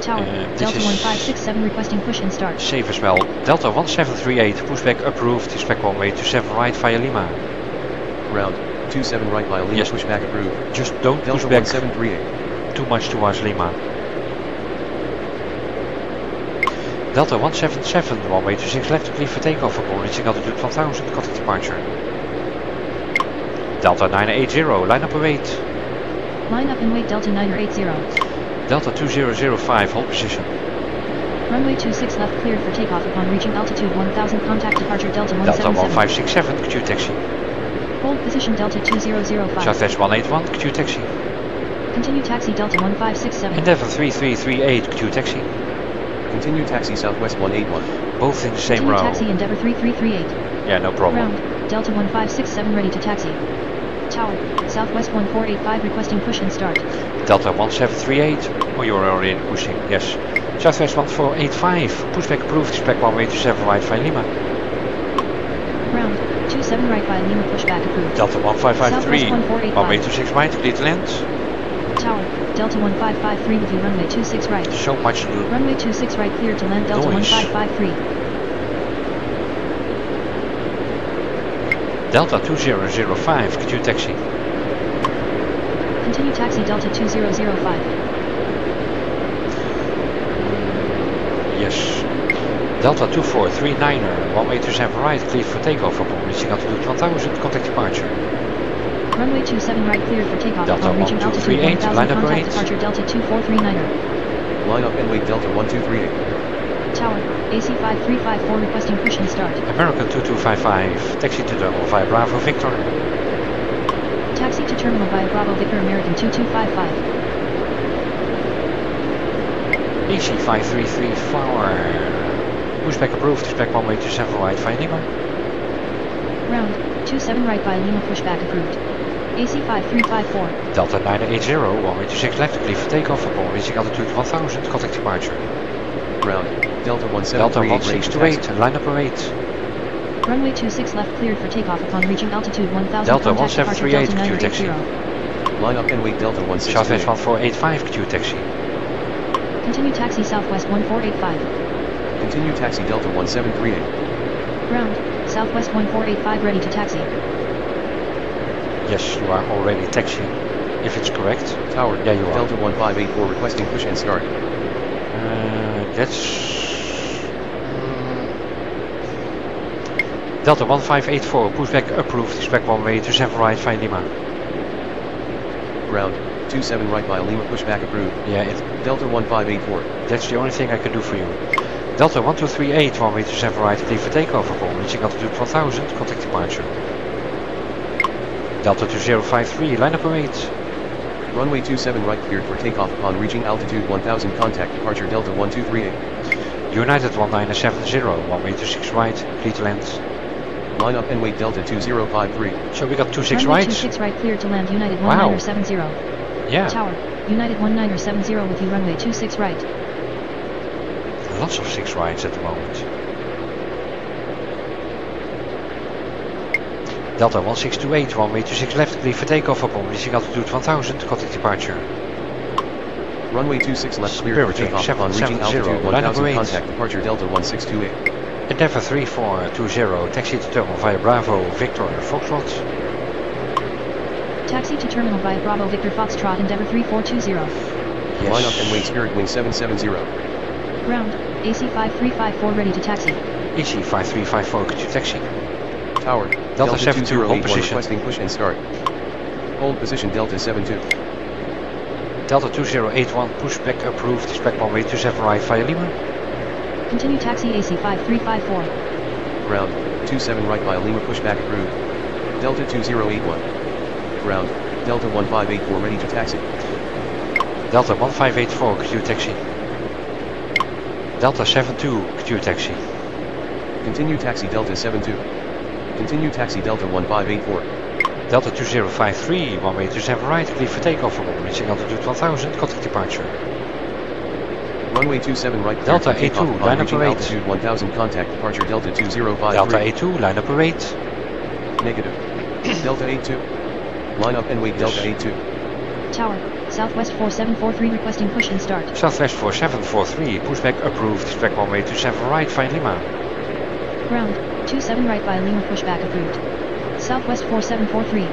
Tower, this Delta is 1567 requesting push and start. Safe as well. Delta 1738, pushback approved, spec runway 27 right via Lima. Ground, 27 right via Lima Yes. pushback approved. Just don't Delta push back 1738. too much towards Lima. Delta 177, runway 26 left, clear for takeoff upon reaching altitude 1000, contact departure. Delta 980, line up and wait. Line up and wait Delta 980. Delta 2005, hold position. Runway 26 left cleared for takeoff upon reaching altitude 1000, contact departure Delta Delta 177. 1567, Q taxi. Hold position Delta 2005. Southwest 181, Q taxi. Continue taxi Delta 1567. Endeavour 3338, Q taxi. Continue taxi Southwest 181. Both in the same Continue row. taxi Endeavour 3338. Yeah, no problem. Ground, Delta 1567 ready to taxi. Tower, Southwest 1485 requesting push and start. Delta 1738. Oh, you're already pushing, yes. Southwest 1485. Pushback approved. Spec runway 27 right via Lima. Ground, 27 right by Lima pushback approved. Delta 1553. Southwest 1485. Runway 26 right, clear to land. Tower, Delta 1553 with you runway 26 right. So much to do. Runway 26 right clear to land Delta Noise. 1553. Delta 2005, Q taxi. Continue taxi Delta 2005. Yes. Delta 2439er, runway 27 right, clear for takeoff upon reaching altitude 1000, contact departure. Runway 27 right cleared for takeoff Delta upon reaching altitude 1238, 1000, line up contact and wait. departure Delta 2439er. Line up and wait Delta 1238. Tower, AC 5354 requesting push and start. American 2255, taxi to Dublin via Bravo Victor. Taxi to terminal via Bravo Victor American 2255. AC 5334. Pushback approved, spec runway 27 right via Lima. Ground, 27 right by Lima pushback approved. AC 5354. Delta 980, runway 26 left, clear for takeoff upon reaching altitude 1000, contact departure. Ground, Delta Delta 1738 ready to taxi. 1628, line up and wait. Runway 26 left cleared for takeoff upon reaching altitude 1000, Delta contact departure 1738, Delta Q taxi. 980. Line up and wait Delta Southwest 1638. 1485, Q taxi. Continue taxi Southwest 1485. Continue taxi Delta 1738. Ground, Southwest 1485 ready to taxi. Yes, you are already taxiing, if it's correct. Tower, Yeah, you are. Delta 1584 requesting push and start. That's Delta 1584, pushback approved, expect runway 27 right via Lima. Ground, 27 right via Lima, pushback approved. Yeah, Delta 1584. that's the only thing I can do for you. Delta 1238, runway 27 right, clear for takeoff upon reaching altitude 1000, contact departure. Delta 2053, line up and wait. Runway 27 right cleared for takeoff upon reaching altitude 1000, contact departure Delta 1238. United 1970, runway 26 right, clear to land. Line up and wait Delta 2053. So we got 26 Runway right. 26 right cleared to land United Wow. 1970. Yeah, Tower, United 1970 with you runway 26 right. lots of 6 rights at the moment. Delta 1628, runway 26 left, clear for takeoff upon reaching altitude 1000, contact departure. Runway 26 left cleared for takeoff upon reaching altitude 1000, contact departure Delta 1628. Endeavour 3420, taxi to terminal via Bravo, Victor, Foxtrot. Taxi to terminal via Bravo Victor Foxtrot Endeavour 3420. Yes. Line up and wait Spirit Wing 770. Ground, AC 5354 ready to taxi. EC 5354, could you taxi? Tower, Delta 72, hold 2081 position. requesting push and start. Hold position Delta 72. Delta 2081, pushback approved, expect runway 27 right via Lima. Continue taxi AC 5354. Ground, 27 right via Lima, pushback approved. Delta 2081. Ground, Delta 1584 ready to taxi. Delta 1584, could you taxi? Delta 72, could you taxi? Continue taxi Delta 72. Continue taxi Delta 1584. Delta 2053, runway 27 right, clear for takeoff upon reaching altitude 1000, contact departure. Runway 27 right cleared Delta for takeoff A2, upon line up reaching and wait. altitude 1000, contact departure Delta 2053. Delta A2, line up and wait. Negative. Delta A2. Line up and wait Delta A2. Tower, Southwest 4743 requesting push and start. Southwest 4743, pushback approved, expect runway 27 right via Lima. Ground, 27 right via Lima pushback approved. Southwest 4743.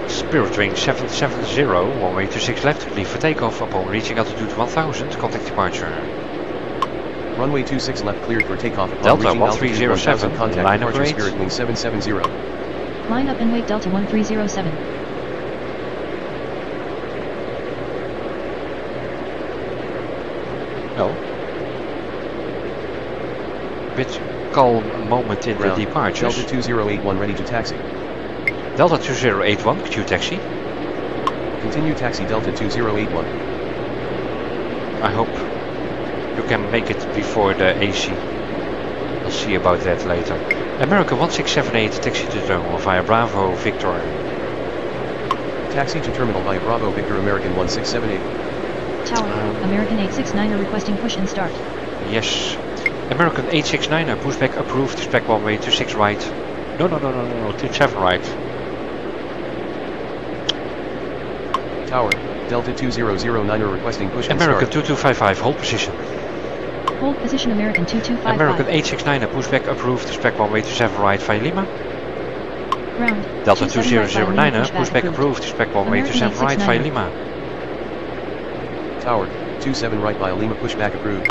Spirit Wing 770, runway 26 left, clear for takeoff upon reaching altitude 1000, contact departure. Runway 26 left cleared for takeoff upon Delta reaching altitude 1307, 1000, contact line up departure rate. Spirit Wing 770. Line up and wait Delta 1307. No. Bit calm moment in Ground, the departures. Delta 2081 ready to taxi. Delta 2081, could you taxi? Continue taxi Delta 2081. I hope you can make it before the AC. We'll see about that later. American 1678, taxi to terminal via Bravo, Victor. Taxi to terminal via Bravo Victor American 1678. Tower, American 869 are requesting push and start. Yes. American 869, pushback approved, expect runway 26 right. No, 27 right. Tower, Delta 2009 are requesting push and American start. 2255, hold position. Hold position American 2255. American 869, pushback approved, expect runway 27 right via Lima. Ground, Delta 27 right via Lima 2009, pushback approved, expect runway American 27 right via 869. Lima. Tower, 27 right via Lima, pushback approved.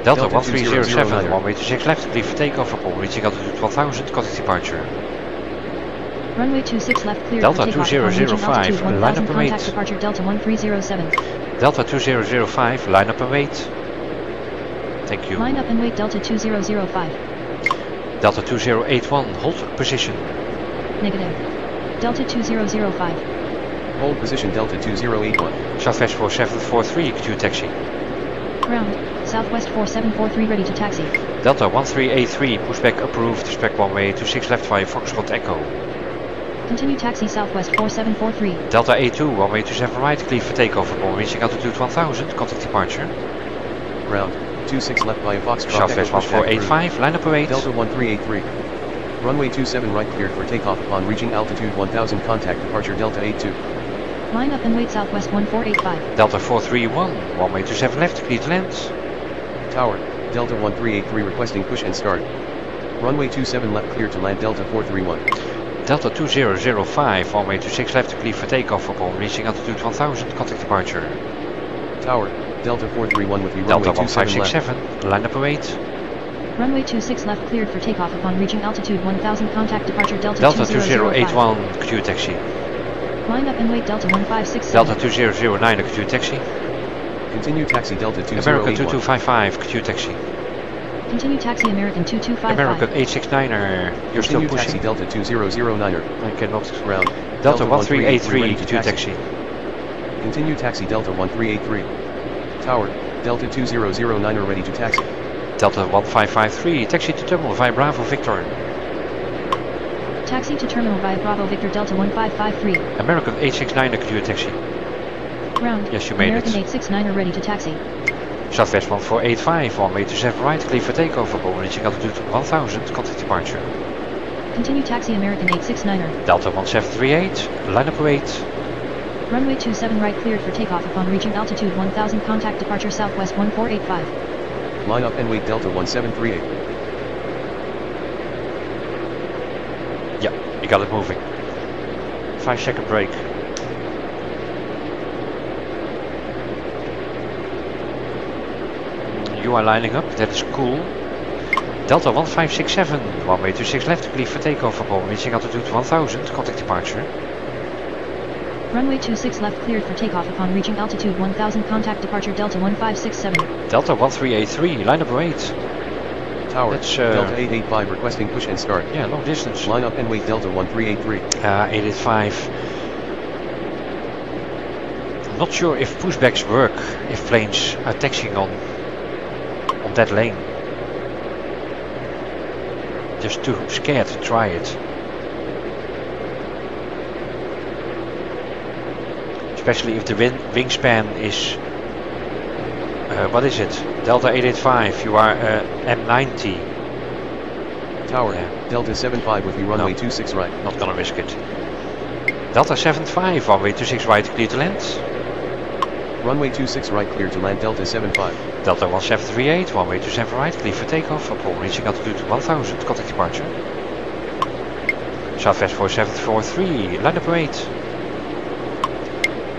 Delta Delta 1307, 2009. runway 26 left, clear for takeoff upon reaching altitude 1000, contact departure. Runway 26 left clear Delta for takeoff upon reaching 2005, altitude line 1000, up and wait. contact departure Delta 1307. Delta 2005, line up and wait. Thank you. Line up and wait Delta 2005. Delta 2081, hold position. Negative. Delta 2005. Hold position Delta 2081. Southwest 4743, could you taxi? Ground, Southwest 4743 ready to taxi. Delta 1383, pushback approved, expect runway 26 left via Foxtrot Echo. Continue taxi Southwest 4743. Delta A2, runway 27 right, clear for takeoff upon reaching altitude 1000, contact departure. Ground, 26 left via Foxtrot Southwest Echo, pushback approved. 1485, line up and wait. Delta 1383. Runway 27 right cleared for takeoff upon reaching altitude 1000, contact departure Delta A2. Line up and wait Southwest 1485. Delta 431, runway 27 left, clear to land. Tower, Delta 1383 requesting push and start. Runway 27 left cleared to land Delta 431. Delta 2005, runway 26 left, clear for takeoff upon reaching altitude 1000, contact departure. Tower, Delta 431 with you, Delta runway 27 left. 1567, line up and wait. Runway 26 left cleared for takeoff upon reaching altitude 1000. Contact departure Delta, Delta 2005. 2081 Q taxi. Line up and wait Delta 1567. Delta 2009 Q taxi. Continue taxi Delta 2081. American 2255 Q taxi. Continue taxi American 2255. American 869er, you're still Continue pushing. taxi Delta 2009er. I cannot. Ground. Delta 1383 ready to Q taxi. Continue taxi Delta 1383. Tower, Delta 2009er ready to taxi. Delta 1553, taxi to terminal via Bravo Victor. Taxi to terminal via Bravo Victor Delta 1553. American 869er Q taxi. Ground. Yes, you made American it. 869er ready to taxi. Southwest 1485, 1 way to 7 right, clear for takeoff upon reaching altitude 1000, contact departure. Continue taxi American 869er. Delta 1738, line up 8. Runway 27 right cleared for takeoff upon reaching altitude 1000. Contact departure Southwest 1485. Line up and wait Delta 1738. Yeah, you got it moving. 5-second break. You are lining up, that is cool. Delta 1567, 1 way to 6 left, clear for takeoff upon reaching altitude 1000, contact departure. Runway 26 left cleared for takeoff upon reaching altitude 1000. Contact departure Delta 1567. Delta 1383, line up 8. Tower, That's, Delta 885 requesting push and start. Yeah, long distance. Line up and wait Delta 1383. 885. I'm not sure if pushbacks work, if planes are taxiing on that lane. Just too scared to try it. Especially if the wingspan is, what is it? Delta 885, you are M90. Tower, Yeah. Delta 75 with you runway 26 right. Not gonna risk it. Delta 75, 1 way to 6 right, clear to land. Runway 26 right clear to land Delta 75. Delta 1738, 1 way to 7 right, clear for takeoff upon reaching altitude 1000, contact departure. Southwest 4743, line up 8.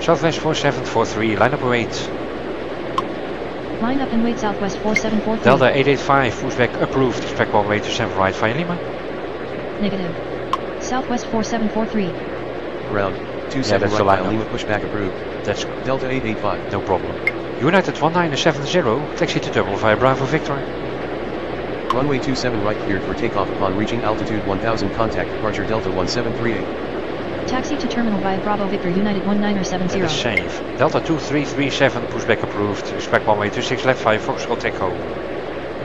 Southwest 4743, line up 8. Line up and wait Southwest 4743. Delta 885, pushback approved, expect 1 way to 7 right via Lima. Negative. Southwest 4743. Ground, 27 that's the right via lineup. Lima pushback approved. That's Delta 885. no problem. United 1970, taxi to terminal via Bravo Victor. Runway 27 right cleared for takeoff upon reaching altitude 1000. Contact departure Delta 1738. Taxi to terminal via Bravo Victor United 1970. That is safe. Delta 2337, pushback approved, expect 1 way to 6 left via Foxtrot Echo.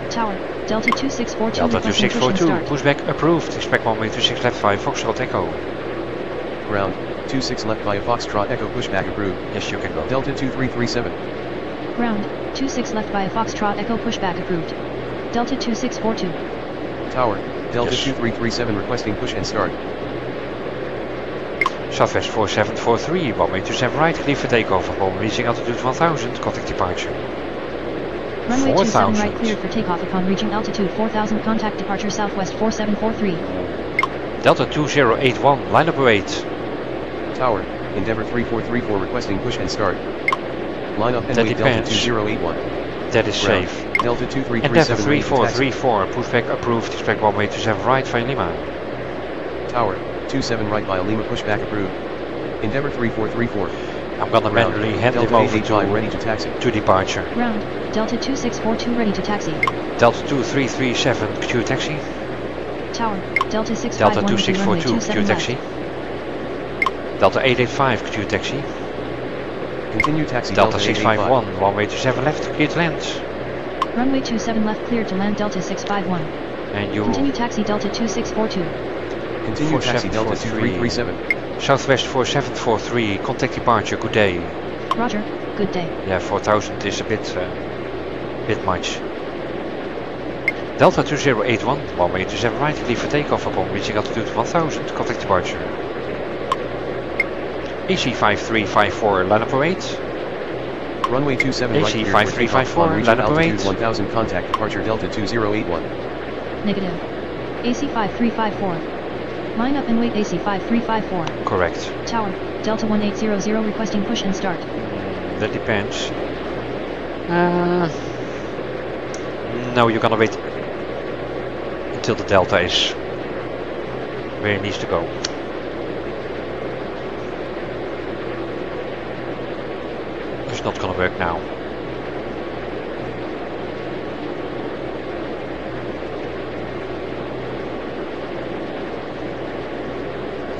Tower, Delta 2642 Delta requesting push and 2642, start. pushback approved, expect 1 way to 6 left via Foxtrot Echo. Ground, 26 left via Foxtrot Echo pushback approved. Yes, you can go. Delta 2337. Ground, 26 left via Foxtrot Echo pushback approved. Delta 2642. Tower, Delta Yes. 2337 requesting push and start. Southwest 4743, 1 way to 7 right, clear for takeoff upon reaching altitude 1000, contact departure. Runway 27 right 4000. cleared for takeoff upon reaching altitude 4000. Contact departure Southwest 4743. Delta 2081, line up 8. Tower, Endeavour 3434 requesting push and start. Line up and That wait depends. Delta 2081. That is Ground, safe. Delta 2337 Endeavour ready to taxi. 3434, pushback approved, expect 1 way to 7 right via Lima. Tower, 27 right via Lima pushback approved. Endeavour 3434. I'm gonna Ground, manually hand Delta him over 885 ready to taxi. to departure. Ground, Delta 2642 ready to taxi. Delta 2337, Q taxi. Tower, Delta Delta 651 with you runway 2642, Q 27 left. taxi. Delta 885, Q taxi. Continue taxi Delta 885. 651, 1 way to 7 left, clear to land. Runway 27 left cleared to land Delta 651. And you Continue taxi Delta 2642. Continue taxi Delta 4743. 2337. Southwest 4743, contact departure, good day. Roger, good day. Yeah, 4000 is a bit much. Delta 2081, 1 way to 7 right, clear for takeoff upon reaching altitude 1000, contact departure. AC5354, line up 8. Runway 27 right AC cleared for takeoff 5354, upon reaching line up altitude 8. 1000. Contact departure Delta 2081. Negative. AC 5354. Line up and wait AC 5354. Correct. Tower, Delta 1800 requesting push and start. That depends. No, you're gonna wait until the Delta is where it needs to go. It's not gonna work now.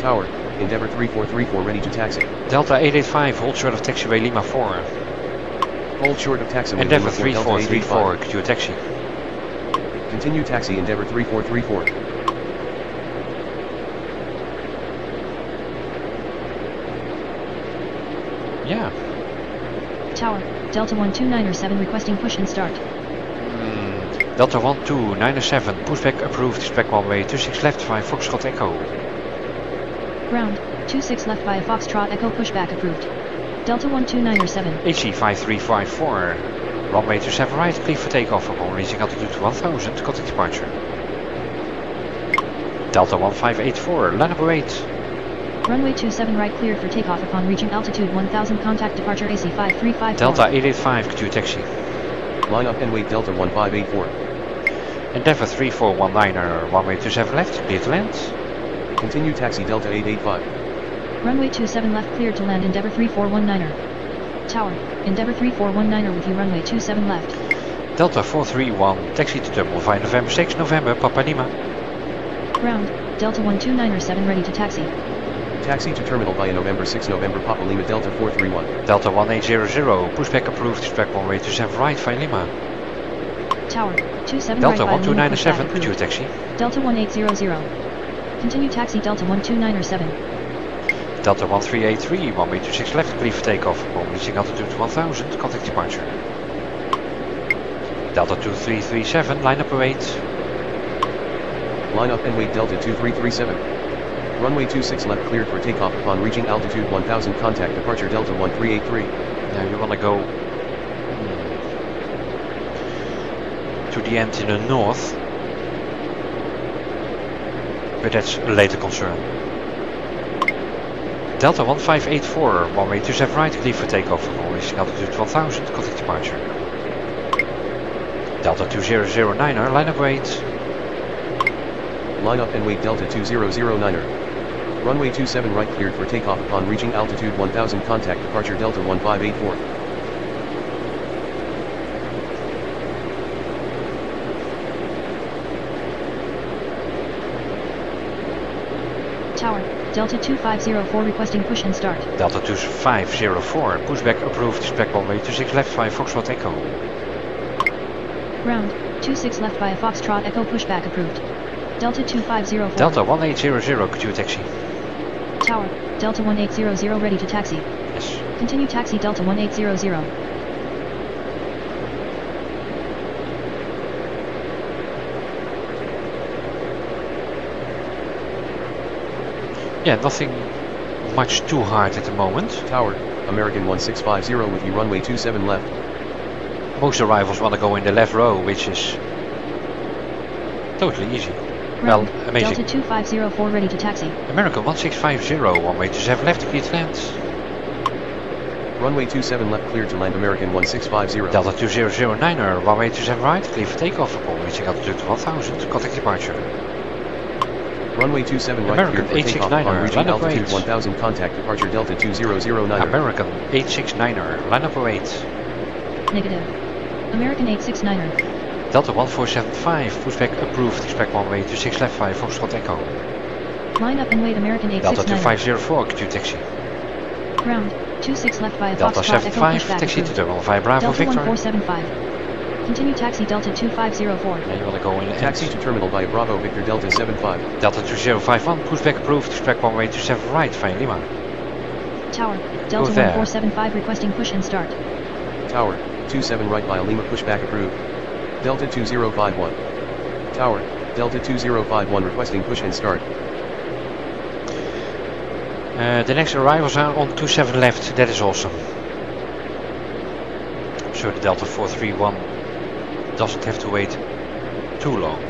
Tower, Endeavour 3434 ready to taxi. Delta 885, hold short of taxiway Lima 4. Hold short of taxiway Endeavour Lima 4 Delta 3434, 885. could you taxi? Continue taxi Endeavour 3434. Yeah. Tower, Delta 129er7 requesting push and start. Delta 129er7, pushback approved, spec 1 way, 26 left, 5 Foxtrot Echo. Ground, 26 left by a Foxtrot Echo pushback approved. Delta 129er7. HC 5354, runway 27 right, clear for takeoff upon reaching altitude 1000, contact departure. Delta 1584, line up await. Runway 27 right cleared for takeoff upon reaching altitude 1000, contact departure AC 5354. Delta 885, could you taxi? Line up and wait Delta 1584. Endeavour 3419er, runway 27 left, clear to land. Continue taxi Delta 885. Runway 27 left cleared to land Endeavour 3419er. Tower, Endeavour 3419er with you runway 27 left. Delta 431, taxi to Terminal 5 November 6 November, Papa Lima. Ground, Delta 129er7 ready to taxi. Taxi to terminal via November 6 November Papa Lima Delta 431. Delta 1800, pushback approved, spec 1 way 27 right via Lima. Tower, 27 Delta right by Lima, pushback 1297, could you approved. taxi? Delta 1800. Continue taxi Delta 129er7. Delta 1383, 1 way 26 left, clear for takeoff upon reaching altitude 1000, contact departure. Delta 2337, line up await. Line up and wait Delta 2337. Runway 26 left cleared for takeoff upon reaching altitude 1000, contact departure Delta 1383. Now you want to go to the end in the north, but that's a later concern. Delta 1584, 1 way 27 right, clear for takeoff upon reaching altitude 1000, contact departure. Delta 2009er, line up wait. Line up and wait Delta 2009er. Runway 27 right cleared for takeoff upon reaching altitude 1000, contact departure Delta 1584. Tower, Delta 2504 requesting push and start. Delta 2504, pushback approved, spec 1 way 26 left 5 Foxtrot Echo. Ground, 26 left by a Foxtrot Echo pushback approved. Delta 2504. Delta 1800, could you taxi? Tower, Delta 1800 ready to taxi. Yes. Continue taxi Delta 1800. Yeah, nothing much too hard at the moment. Tower, American 1650 with you runway 27 left. Most arrivals want to go in the left row, which is totally easy. Well, Ground, amazing. Delta 2504 ready to taxi. American 1650, 1 way 27 left, clear to land. Runway 27 left cleared to land American 1650. Delta 2009er, 1 way 27 right, clear for takeoff upon reaching altitude 1000, contact departure. Runway 27 right American cleared for takeoff 869er, upon reaching line up altitude wait. 1000, contact departure Delta 2009er. American 869er, line up await. Negative. American 869er. Delta 1475, pushback approved, expect 1 way 26 left 5 Foxtrot Echo. Line up and wait American Delta 869er. 2504, could you taxi? Ground, 26 left by a Delta Foxtrot Echo 75, pushback taxi to approved. Terminal 5 Bravo Delta Victor. 1475. Continue taxi Delta 2504. Now you want to go in Taxi to terminal via Bravo Victor Delta 75. Delta 2051, pushback approved, expect 1 way 27 right via Lima. Tower, Delta there. 1475 requesting push and start. Tower, 27 right via Lima pushback approved. Delta 2051. Tower, Delta 2051 requesting push and start. The next arrivals are on 27 left, that is awesome. So the Delta 431 doesn't have to wait too long.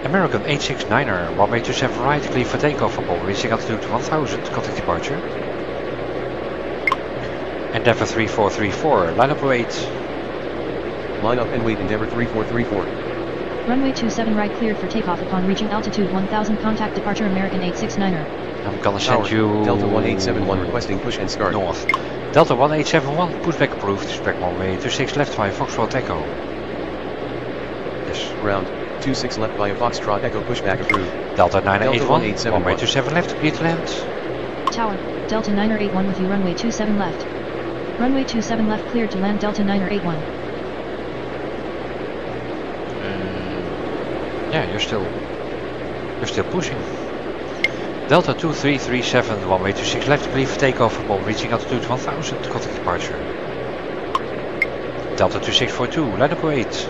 American 869er, 1 way 27 right, clear for takeoff upon reaching altitude 1000, contact departure. Endeavour 3434, line up wait. Line up and wait Endeavour 3434. Runway 27 right cleared for takeoff upon reaching altitude 1000. Contact departure American 869er. I'm gonna Tower, send you... Delta 1871 requesting push and start. North. Delta 1871, pushback approved, spec runway 26 left via Foxtrot Echo. Yes. Ground, 26 left via Foxtrot Echo pushback approved. Delta 981, 1871. runway 27 left, clear to land. Tower, Delta 981 with you runway 27 left. Runway 27 left cleared to land Delta 981. Yeah, you're still pushing. Delta 2337, runway 26 left, clear for takeoff upon reaching altitude 1000, contact departure. Delta 2642, line up 8.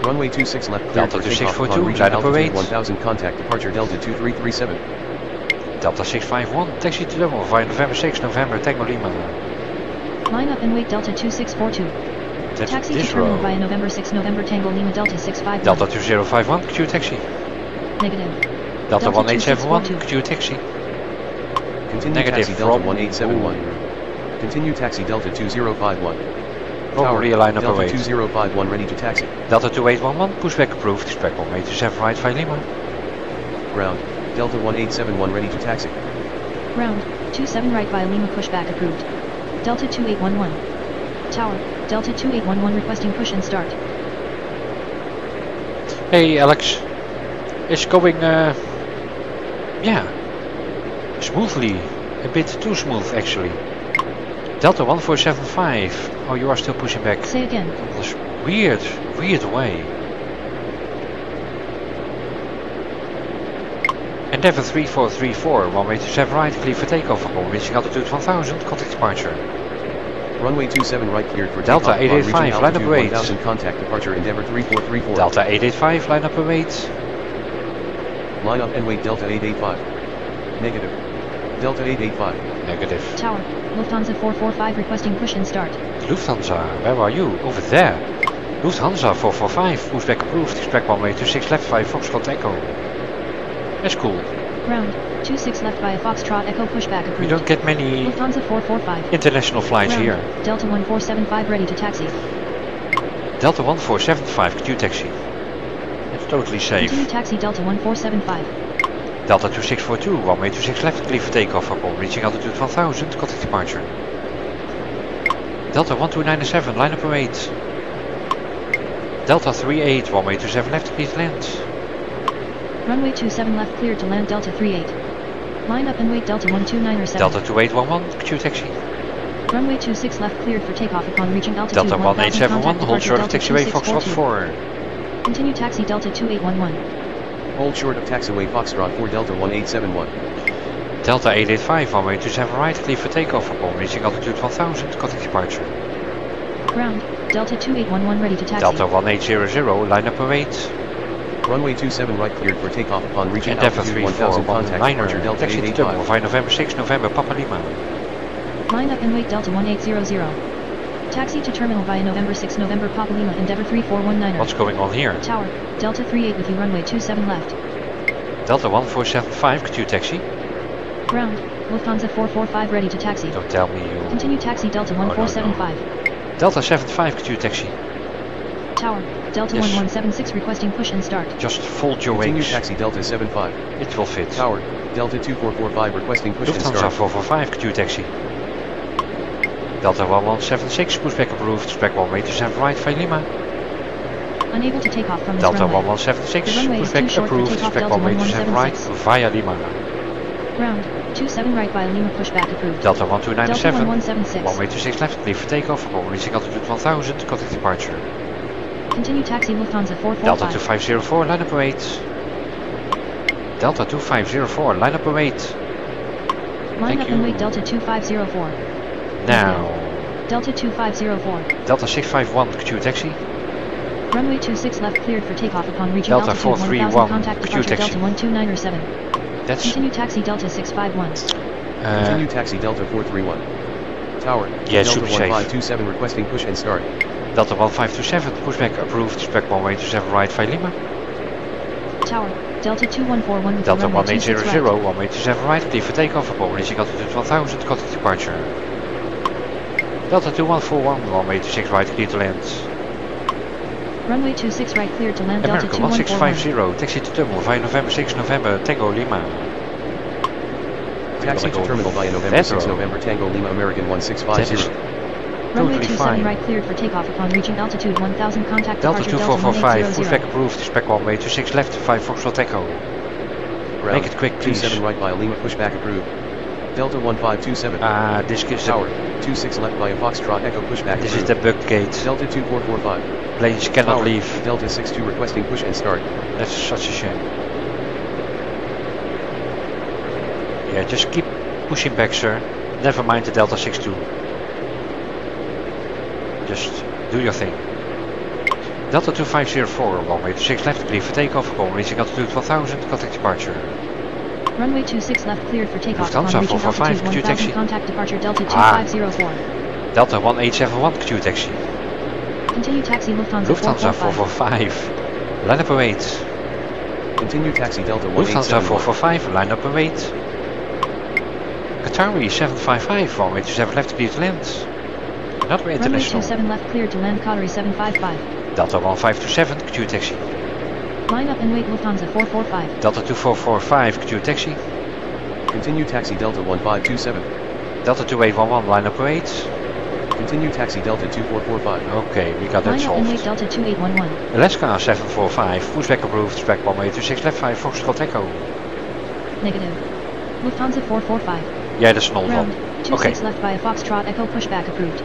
Runway 26 left cleared Delta for takeoff 2642, upon reaching line up altitude 8. 1000, contact departure Delta 2337. Delta 651, taxi to level via November 6, November, Tango Lima. Line up and wait Delta 2642. That's Taxi to this terminal row. via November 6 November Tango Lima Delta 651. Delta 2051, Q taxi. Negative. Delta Delta 1871, 2642. Q taxi. Continue Negative taxi Delta from- 1871. Continue taxi Delta 2051. Over realign up Delta await. 2051 ready to taxi. Delta 2811, pushback approved, spec 187 right via Lima. Ground, Delta 1871 ready to taxi. Ground, 27 right via Lima pushback approved. Delta 2811. Tower, Delta 2811 requesting push and start. Hey Alex, it's going, yeah, smoothly, a bit too smooth actually. Delta 1475, oh you are still pushing back. Say again. This weird way. Endeavour 3434, runway 27 right, clear for takeoff upon reaching altitude 1000, contact departure. Runway 27 right cleared for Delta takeoff upon 885, reaching line up altitude wait. 1000, contact departure Endeavour 3434. Delta 885, line up and wait. Line up and wait Delta 885. Negative. Delta 885. Negative. Tower, Lufthansa 445 requesting push and start. Lufthansa, where are you? Over there. Lufthansa 445, pushback approved, spec runway 26 left via Foxtrot Echo. That's cool. Ground, 26 left via Foxtrot Echo pushback approved. We don't get many Lufthansa 445. international flights Ground, here. Delta 1475 ready to taxi. Delta 1475, Q taxi. It's totally safe. Continue taxi Delta 1475. Delta 2642, runway 26 left, clear for takeoff upon reaching altitude 1000, contact departure. Delta 1297, line up and wait. Delta 38, runway 27 left, clear to land. Runway 27 left cleared to land Delta 38. Line up and wait Delta 12907. Delta 2811, Q taxi. Runway 26 left cleared for takeoff upon reaching altitude Delta 1000. 1871, hold short of taxiway Foxtrot 4. 4. Continue taxi Delta 2811. Hold short of taxiway Foxtrot 4 Delta 1871. Delta 885, runway 27 right, clear for takeoff upon reaching altitude 1000, contact departure. Ground, Delta 2811 ready to taxi. Delta 1800, line up and wait. Runway 27 right cleared for takeoff upon reaching Endeavour altitude 1000, contact departure 3419er, Delta taxi to terminal 885. via November 6, November, Papa Lima. Line up and wait Delta 1800. Taxi to terminal via November 6 November Papa Lima Endeavour 3419er. What's going on here? Tower, Delta 38 with you runway 27 left. Delta 1475, Q taxi. Ground, Lufthansa 445 ready to taxi. Don't tell me you... Continue taxi Delta no. 1475. Delta 75, Q taxi. Tower, Delta Yes. 1176 requesting push and start. Just fold your Continue wings. taxi Delta 75. It will fit. Tower, Delta 2445 requesting push and Lufthansa start. 445, Q taxi. Delta 1176, pushback approved, spec 187 right via Lima. Unable to take off from this Delta runway. 1176, The runway is too pushback short for approved, takeoff, spec Delta 187 right 1176. via Lima. Ground, 27 right via Lima pushback approved. Delta Delta 1297, 1176. 126 left, clear for takeoff upon reaching altitude 1000, contact departure. Continue taxi Lufthansa 445. Delta 2504, line up and wait. Delta 2504, line up and wait. Line Thank up and you. wait Delta 2504. Now, Delta 2504. Delta 651, Q taxi. Runway 26 left cleared for takeoff upon reaching Delta altitude 1000. 431, Contact Q departure taxi. Delta 1297. That's Continue taxi Delta 651. Continue taxi Delta 431. Tower, Yeah, it should Delta be safe. 1527 requesting push and start. Delta 1527, pushback approved, spec 187 right via Lima. Tower, Delta 2141 with Delta runway 26 1800, right. 187 right, clear for takeoff upon reaching altitude 1000, contact departure. Delta 2141, 186 right, clear to land. Runway 26 right cleared to land Delta American 2141. 1650, taxi to terminal via November 6 November Tango Lima. Taxi to terminal via November 6 November Tango Lima American 1650. Runway Totally 27 fine. right cleared for takeoff upon reaching altitude 1000. Contact Delta departure 2445, push back 1800. approved, spec 1 way 26 left, 5 Foxtrot Echo. Ground, Make it quick, please. 27 right via Lima pushback approved. Delta 1527. This is Tower, 26 left via Foxtrot Echo pushback This is approved. the bug gate. Delta 2445. Planes cannot Tower, leave. Delta 62 requesting push and start. That's such a shame. Yeah, just keep pushing back, sir. Never mind the Delta 62. Just do your thing. Delta 2504, runway 26 left, clear for takeoff, upon reaching altitude 1000, contact departure. Runway 26 left cleared for takeoff Lufthansa upon reaching 445, altitude Q taxi. 1000. Contact departure Delta 2504. Delta 1871, Q taxi. Continue taxi Lufthansa Lufthansa 445. 445, line up and wait. Continue taxi Delta Lufthansa 1871. 445, line up and wait. Qatari 755, runway 27 left, clear to land. Another Runway international. 27 left cleared to land Qatari 755. Delta 1527, Q taxi. Line up and wait Lufthansa 445. Delta 2445, Q taxi. Continue taxi Delta 1527. Delta 2811, line up and wait. Continue taxi Delta 2445. Okay, we got that Line up and wait solved. Delta 2811. Alaska 745, pushback approved, spec 1826 left, 5 Foxtrot Echo. Negative. Lufthansa 445. Yeah, that's an old Ground, one. 26 left via Foxtrot Echo pushback approved.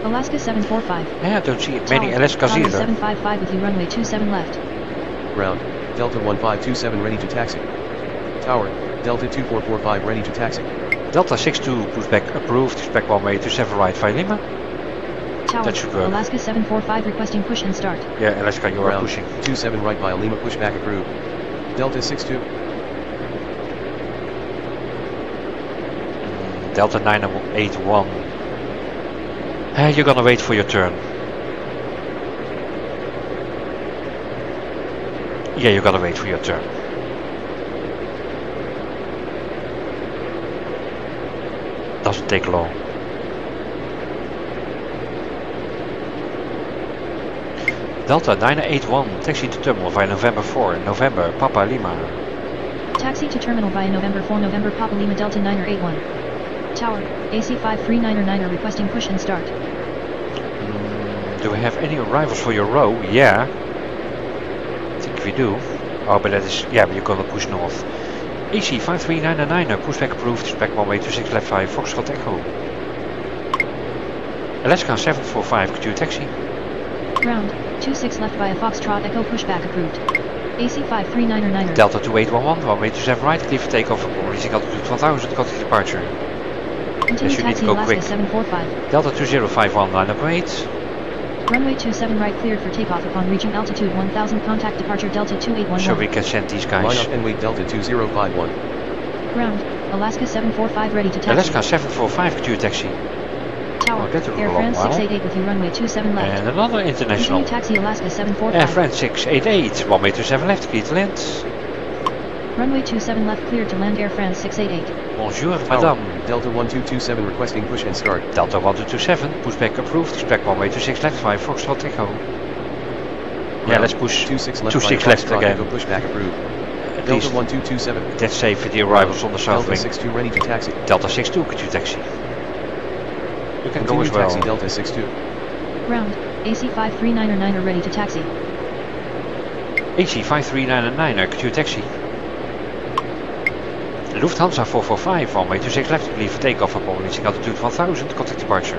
Alaska 745. Yeah, I don't see many Tower, Alaskas Qatari either. 755 with you runway 27 left. Ground, Delta 1527 ready to taxi. Tower, Delta 2445 ready to taxi. Delta 62, pushback approved, spec 1827 right via Lima. Tower, That should work. Alaska 745 requesting push and start. Yeah, Alaska, you are Ground, pushing. 27 right via Lima pushback approved. Delta 62. Delta 981. You're gonna wait for your turn. Yeah, you gotta wait for your turn. Doesn't take long. Delta 981, taxi to terminal via November 4, November, Papa Lima. Taxi to terminal via November 4 November Papa Lima Delta 981. Tower, AC 53909 requesting push and start. Do we have any arrivals for your row? Yeah. I think we do. Oh, but that is, yeah, but you're gonna push north. AC 53909, pushback approved, spec 1826 left 5, Foxtrot Echo. Alaska 745, could you taxi? Ground, 26 left via Foxtrot Echo pushback approved. AC 53909. Delta 2811, runway 27 right, clear for takeoff upon reaching altitude 1000, contact departure. Continue Yes, you need taxi to go Alaska quick. 745. Delta 2051, line up wait. Runway 27 right cleared for takeoff upon reaching altitude 1000. Contact departure Delta 2811. So we can send these Line guys. up and wait Delta 2051. Ground, Alaska 745 ready to taxi. Alaska 745, could you taxi? Tower, Oh, that took a Air long France while. 688 with you runway 27 left. And another international. Continue taxi Alaska 745. Air France 688, runway 27 left, clear to land. Runway 27 left cleared to land Air France 688. Bonjour, Tower, madame. Delta 1227 requesting push and start. Delta 1227, pushback approved, spec 126 left, 5 Foxtrot Echo. Yeah, Ground, let's push 26 left 26 via left Foxtrot again. Echo pushback approved. At Delta least 1227. that's safe for the arrivals on the south Delta wing. 62 ready to taxi. Delta 62, could you taxi? You can go Continue as well. taxi Delta 62. Ground, AC 53909 ready to taxi. AC 53909, could you taxi? Lufthansa 445, runway 26 left, clear for takeoff upon reaching altitude 1000, contact departure.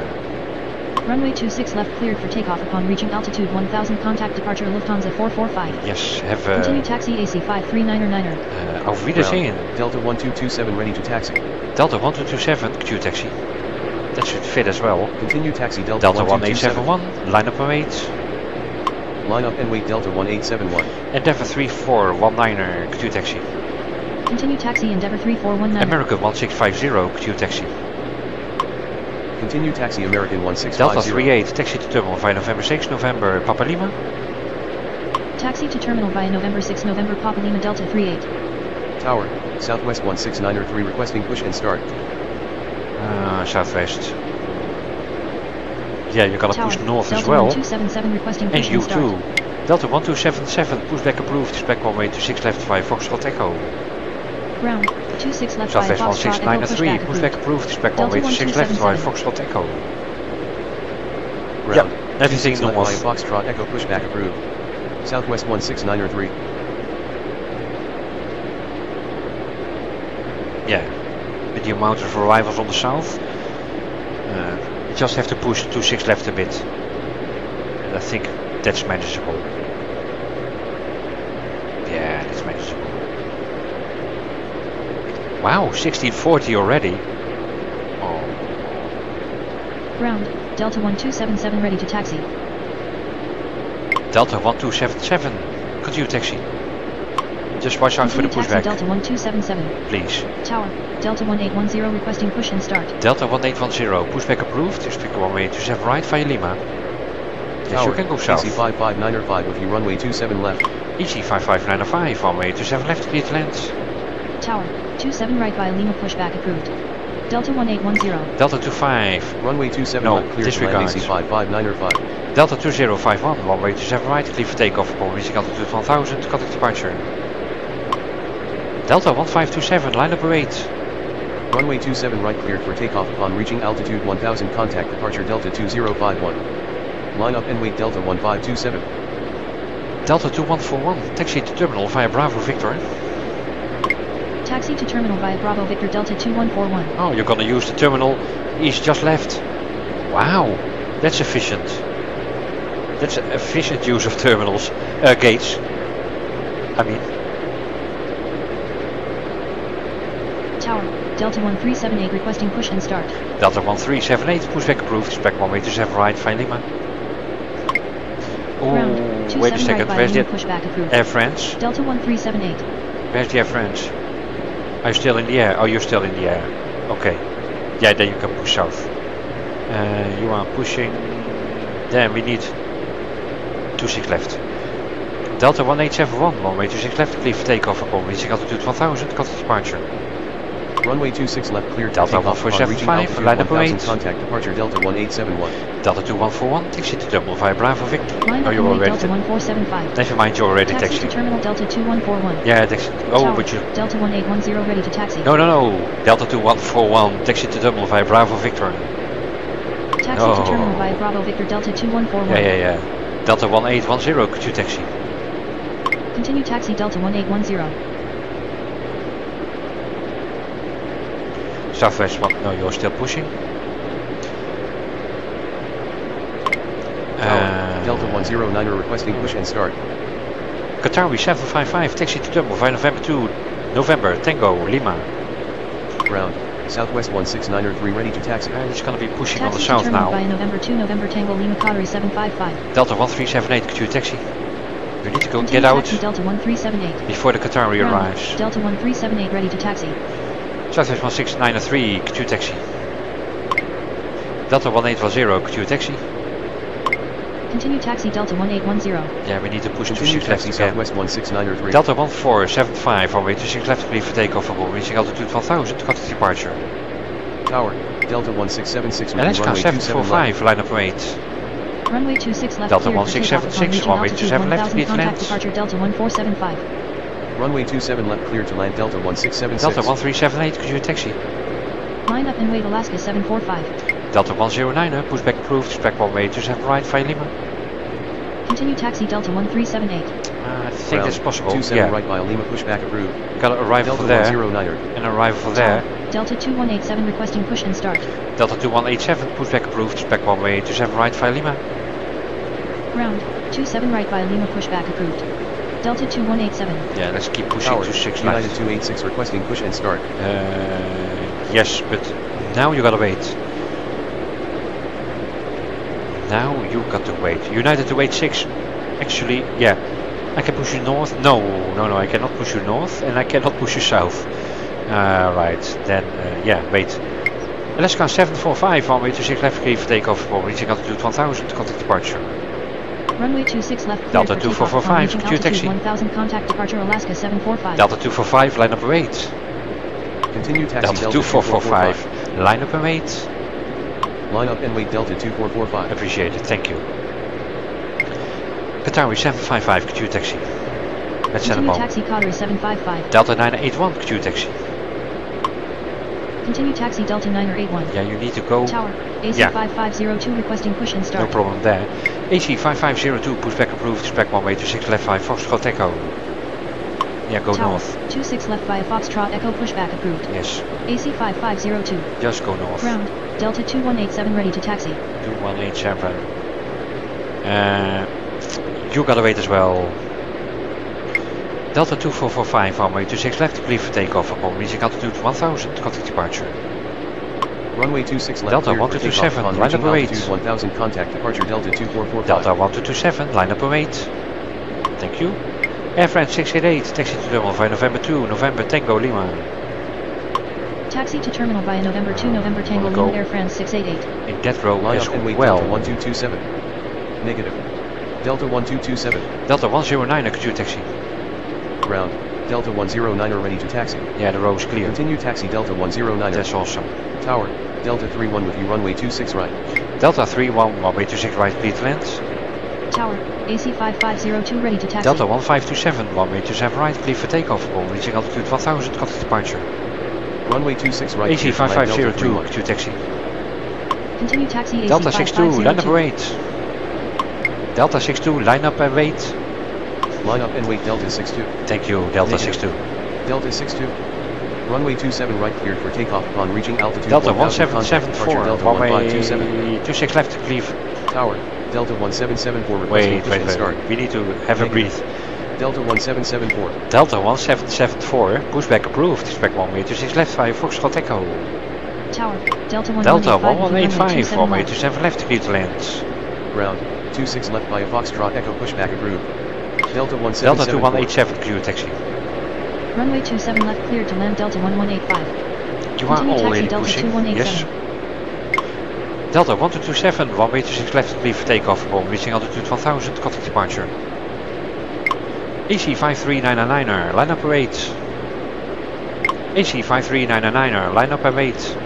Runway 26 left cleared for takeoff upon reaching altitude 1000. Contact departure Lufthansa 445. Yes, have Continue taxi AC 53909. Auf Wiedersehen. Ground, Delta 1227 ready to taxi. Delta 1227, could you taxi? That should fit as well. Continue taxi Delta, Delta 1871. 1871, line up and wait. Line up and wait Delta 1871. Endeavour 3419, could you taxi? Continue taxi Endeavour 3419. American 1650, could you taxi? Continue taxi American Delta 1650. 38, taxi to terminal via November 6, November, Papa Lima. Taxi to terminal via November 6 November Papa Lima Delta 38. Tower, Southwest 16903 requesting push and start. Southwest. Yeah, you gotta Tower, push north Delta as well. 1277 requesting And push you and start. too. Delta 1277, pushback approved, expect runway 26 left 5 Foxtrot Echo. Ground, 26 left 5 Southwest Foxtrot Echo 169 pushback pushback approved. approved, expect Delta runway 26 left 5 1277. Foxtrot Echo. Ground. Yeah, everything 26 normal. left by Foxtrot Echo pushback approved. Southwest 169er3. Yeah, with the amount of arrivals on the south, you just have to push 26 left a bit. And I think that's manageable. Yeah, that's manageable. Wow, 1640 already. Oh. Ground, Delta 1277 ready to taxi. Delta 1277, continue taxi. Just watch out for the Continue taxi pushback, Delta 1277. please. Tower, Delta 1810 requesting push and start. Delta 1810, pushback approved, expect runway 27 right via Lima. Yes, Tower, you can go south. EC559er5 with you runway 27 left. EC55905, runway 27 left, clear to land. Tower, 27 right via Lima pushback approved. Delta 1810. Delta 25, Runway 27 No, left clear to land disregard. EC559er5. Delta 2051, runway 27 right, clear for takeoff upon reaching altitude 1000, contact departure. Delta 1527, line up await. Runway 27 right cleared for takeoff upon reaching altitude 1000, contact departure Delta 2051. Line up and wait Delta 1527. Delta 2141, taxi to terminal via Bravo Victor. Taxi to terminal via Bravo Victor Delta 2141. Oh, you're gonna use the terminal east just left. Wow, that's efficient. That's an efficient use of terminals, gates. I mean, Tower, Delta 1378 requesting push and start. Delta 1378, pushback approved, expect runway 27 right via Lima. Ground, Oh, 27 wait a second, right via where's the Lima pushback approved. Air France? Delta 1378. Where's the Air France? Are you still in the air? Oh, you're still in the air. Okay. Yeah, then you can push south. You are pushing. Then we need 26 left. Delta 1871, runway 26 left, clear for takeoff upon reaching altitude 1000, contact departure. Runway 26 left cleared Delta to takeoff upon reaching 1475, altitude line up 1000, await. contact departure Delta 1871. Delta 2141, taxi to terminal via Bravo Victor. Line Oh, up you're and wait already. Delta 1475. Never mind, you're already Taxi taxi. to terminal Delta 2141. Yeah, taxi. Oh, Tower, but you. Delta 1810 ready to taxi. No, no, no. Delta 2141, taxi to terminal via Bravo Victor. Taxi Oh. to terminal via Bravo Victor Delta 2141. Yeah. Delta 1810, could you taxi? Continue taxi Delta 1810. Southwest 1, no, you're still pushing. Tower, Delta 109er requesting push and start. Qatari 755, taxi to terminal via November 2, November, Tango, Lima. Ground, Southwest 169er3 ready to taxi. It's gonna be pushing on the Taxi to south terminal now. via November 2 November Tango Lima Qatari 755. Delta 1378, could you taxi? You need to go Continue get out taxi Delta 1378. before the Qatari Ground, arrives. Delta 1378 ready to taxi. Southwest 16903, could you taxi? Delta 1810, could you taxi? Continue taxi Delta 1810. Yeah, we need to push to Continue 6 left taxi again. Southwest 169er3. Delta 1475, runway 26 left, clear for takeoff upon reaching altitude 1000, contact departure. Tower, Delta 1676 with Alaska runway 27 left. 745, line up wait. Runway 26 left Delta cleared for takeoff upon 1676, reaching runway altitude 27 left, 1000, clear to contact land. departure Delta 1475. Runway 27 left clear to land Delta 1676. Delta 1378, could you taxi? Line up and wait Alaska 745. Delta 109, pushback approved, expect runway 27 right via Lima. Continue taxi Delta 1378. I think that's possible, 27 yeah. right via Lima pushback approved. Got an arrival Delta for there, 109er. an arrival for there. Delta 2187 requesting push and start. Delta 2187, pushback approved, expect runway 27 right via Lima. Ground, 27 right via Lima pushback approved. Delta 2187. Yeah, let's keep pushing Tower, to 6 United left. 286 requesting push and start. Yes, but now you gotta wait. Now you got to wait. United 286. Actually, yeah. I can push you north. No, I cannot push you north, and I cannot push you south. Right, then, yeah, wait. Alaska 745, runway 26 left, clear for takeoff for reaching altitude 1000, contact departure. Runway 26 left cleared Delta for takeoff upon 2445, reaching could you altitude taxi? 1000, contact departure Alaska 745. Delta 245, line up and wait. Continue taxi Delta Delta 2445, line up and wait. Line up and wait Delta 2445. Appreciate it, thank you. Qatari 755, Q taxi. Let's send Continue him home. taxi Qatari 755. Delta 981, Q taxi. Continue taxi Delta 981. Yeah, you need to go. Tower, AC Yeah. 5502 requesting push and No start. problem there. AC 5502, pushback approved, spec 1 way to 6 left 5, Foxtrot Echo. Yeah, go Tower, north. 26 left via Foxtrot Echo pushback approved. Yes, AC 5502. just go north. Ground, Delta 2187 ready to taxi. 2187. You gotta wait as well. Delta 2445, 1 way to 6 left, clear for takeoff upon reaching altitude 1000, contact departure. Runway 26 left. Delta cleared for 1227, takeoff upon line up reaching and wait. altitude 1000, contact departure Delta 2445. Delta 1227, line up and wait. Thank you. Air France 688, taxi to terminal via November 2, November Tango Lima. Taxi to terminal via November 2 November Tango Wanna go Lima Air France 688. in that row Line as up and wait well. Delta 1227. Negative. Delta 1227. Delta 109, Q taxi. Ground. Delta 109 ready to taxi. Yeah, the row is clear. Continue taxi Delta 109. That's awesome. Tower. Delta 31 with you runway 26 right. Delta 31, 1 way to 6 right, clear to land. Tower, AC 5502 ready to taxi. Delta 1527, 1 way to 7 right, clear for takeoff upon reaching altitude 1000, contact departure. Runway 26 right. AC clear to land Delta 5502, 31. Q taxi. Continue taxi AC Delta 62, line up and 5502. wait. Delta 62, line up and wait. Line up and wait Delta 62. Thank you, Delta Negative. 62. Delta 62. Runway 27 right cleared for takeoff upon reaching altitude Delta 1000, contact 1774, departure Delta 1 way 1527. 26 left, clear. Tower. Delta 1774 requesting Wait, push wait, and start. wait. We need to have a Negative. breathe. Delta 1774. Delta 1774, pushback approved. Spec 1 way to 6 left, 5 Foxtrot Echo. Tower, Delta 1185. Delta with runway 1185, 1 way 27 to 7 left, clear to land. Ground. 26 left via Foxtrot Echo pushback approved. Delta Delta 1774. 2187, clear taxi. Runway 27 left cleared to land Delta 1185. You are Continue taxi already Delta pushing. 2187. Yes. Delta 1227, 1 way to 6 left, clear for takeoff upon reaching altitude 1000, contact departure. AC 53999er, line up and wait. AC 53999er, line up and wait.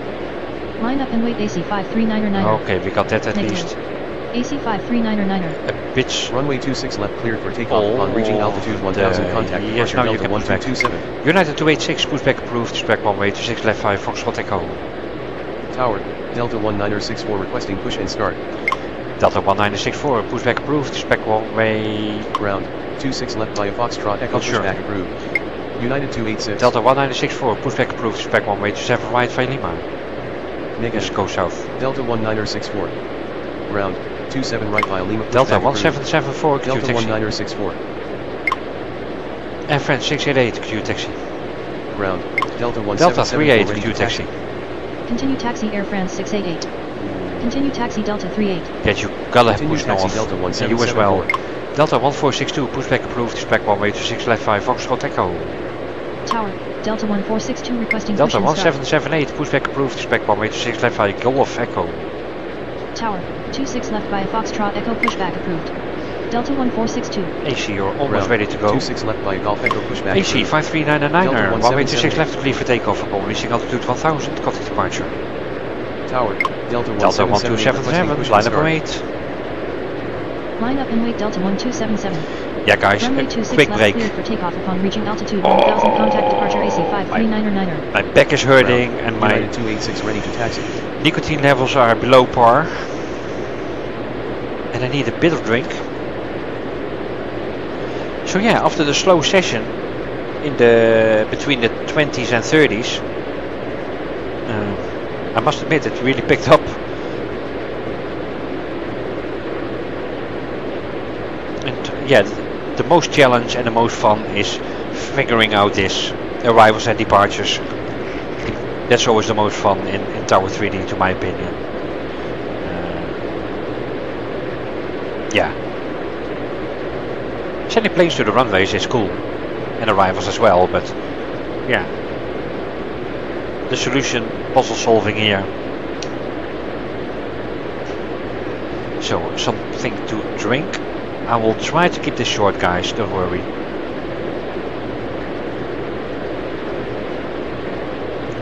Line up and wait AC 53999. Okay, we got that at Negative. least. AC 53999. A bit. Runway 26 left cleared for takeoff upon reaching altitude 1000, contact yes, departure now you Delta can push back. 1227. United 286, pushback approved, spec 1 way to 6 left 5 Foxtrot Echo. Tower. Delta 1964 requesting push and start. Delta 1964, pushback approved, spec 1 way. Ground. 26 left via Foxtrot Echo Not sure. pushback approved. United 286. Delta 1964, pushback approved, spec 1 way to 7 right via Lima. Negative. Yes, go south. Delta 1964. Ground. 27 right via Lima pushback Delta approved. 1774, Q Delta taxi. 1964. Air France 688, Q taxi. Ground. Delta 1774 Delta 38, ready Q to taxi. Continue taxi Air France 688. Continue taxi Delta 38. Yes, you gotta Continue push taxi north. Delta And you as well. 1774. Delta 1462, pushback approved, spec 1 way to 6 left 5 Foxtrot Echo. Tower, Delta 1462 requesting Delta push and start. 1778, pushback approved, spec 1 way to 6 left 5 Golf Echo. Tower, 26 left via Foxtrot Echo pushback approved. Delta 1462. AC, you're almost Ground. ready to go. 26 left via Golf Echo pushback AC approved. 53999er, 1 way to 6 1778. left, clear for takeoff upon reaching altitude 1000, contact departure. Tower. Delta Delta 1277 1277, line up and wait. Line up and wait Delta 1277. Yeah guys, Runway a 26 quick left break. cleared for takeoff upon reaching altitude 1000, contact departure AC 5399er. My back is hurting and my United 286 ready to taxi. nicotine levels are below par. And I need a bit of drink. So yeah, after the slow session in the between the 20s and 30s, I must admit it really picked up. And yeah, the most challenge and the most fun is figuring out this arrivals and departures. That's always the most fun in Tower 3D, to my opinion. Yeah. Sending planes to the runways is cool, and arrivals as well, but yeah. The solution, puzzle solving here. So, something to drink. I will try to keep this short, guys, don't worry.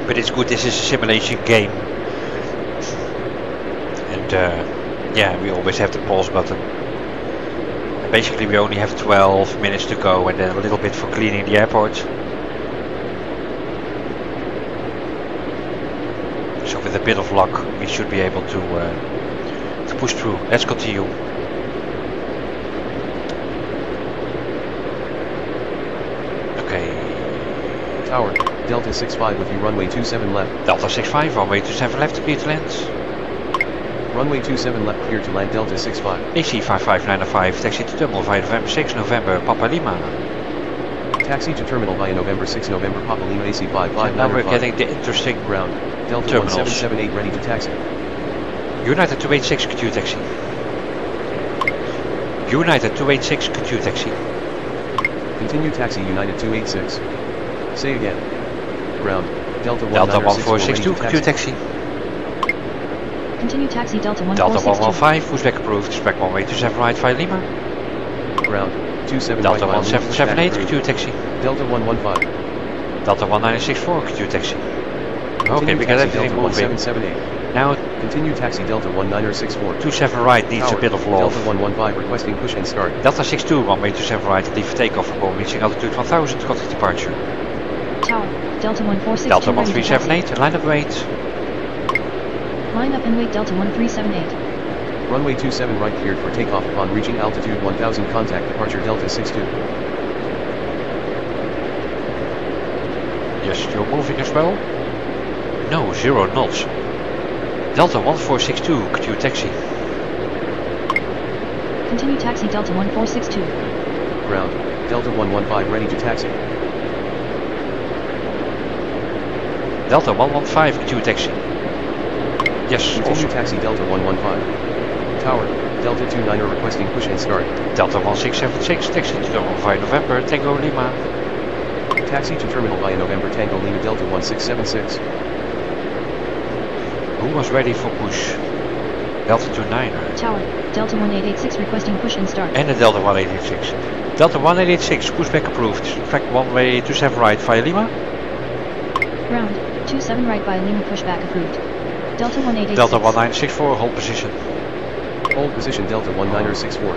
But it's good, this is a simulation game. And yeah, we always have the pause button. Basically we only have 12 minutes to go and then a little bit for cleaning the airport. So with a bit of luck we should be able to push through. Let's continue. Okay. Tower, Delta 65 with you, runway 27 left. Delta 65, runway 27 left, clear to land. Runway 27 left, clear to land, Delta 65. AC 55905, taxi to terminal via November 6, November, Papa Lima. Taxi to terminal via November 6, November, Papa Lima, AC 55905. Now we're getting the interesting ground. Delta terminals. 1778 ready to taxi. United 286, could you taxi? United 286, could you taxi? Continue taxi, United 286. Say again. Ground. Delta 1462, could you taxi? Continue taxi Delta 1462. Delta 115, pushback approved, spec 1827 right via Lima. Ground. 27 Delta right 1778, could you taxi? Delta 115. Delta 1964, could you taxi? Okay, we got everything moving. 1778. Now Continue taxi Delta 1964. 27 right needs Tower, a bit of love. Delta 115 requesting push and start. Delta 62, runway 27 right, leave for takeoff upon reaching altitude 1000, contact departure. Tower, Delta 1462. Delta 1378, line up wait. Line up and wait Delta 1378. Runway 27 right cleared for takeoff upon reaching altitude 1000, contact departure Delta 62. Yes, you're moving as well? No, 0 knots. Delta 1462, could you taxi? Continue taxi Delta 1462. Ground. Delta 115 ready to taxi. Delta 115, could you taxi? Yes, Continue also. taxi Delta 115. Tower. Delta 29er requesting push and start. Delta 1676, taxi to terminal via November, Tango Lima. Taxi to terminal via November Tango Lima Delta 1676. Who was ready for push? Delta 29er. Tower, Delta 1886 requesting push and start. And the Delta 1886. Delta 1886, pushback approved. Track 1 way 27 right via Lima. Ground, 27 right by Lima pushback approved. Delta 1886. Delta 1964, hold position. Hold position Delta 1964.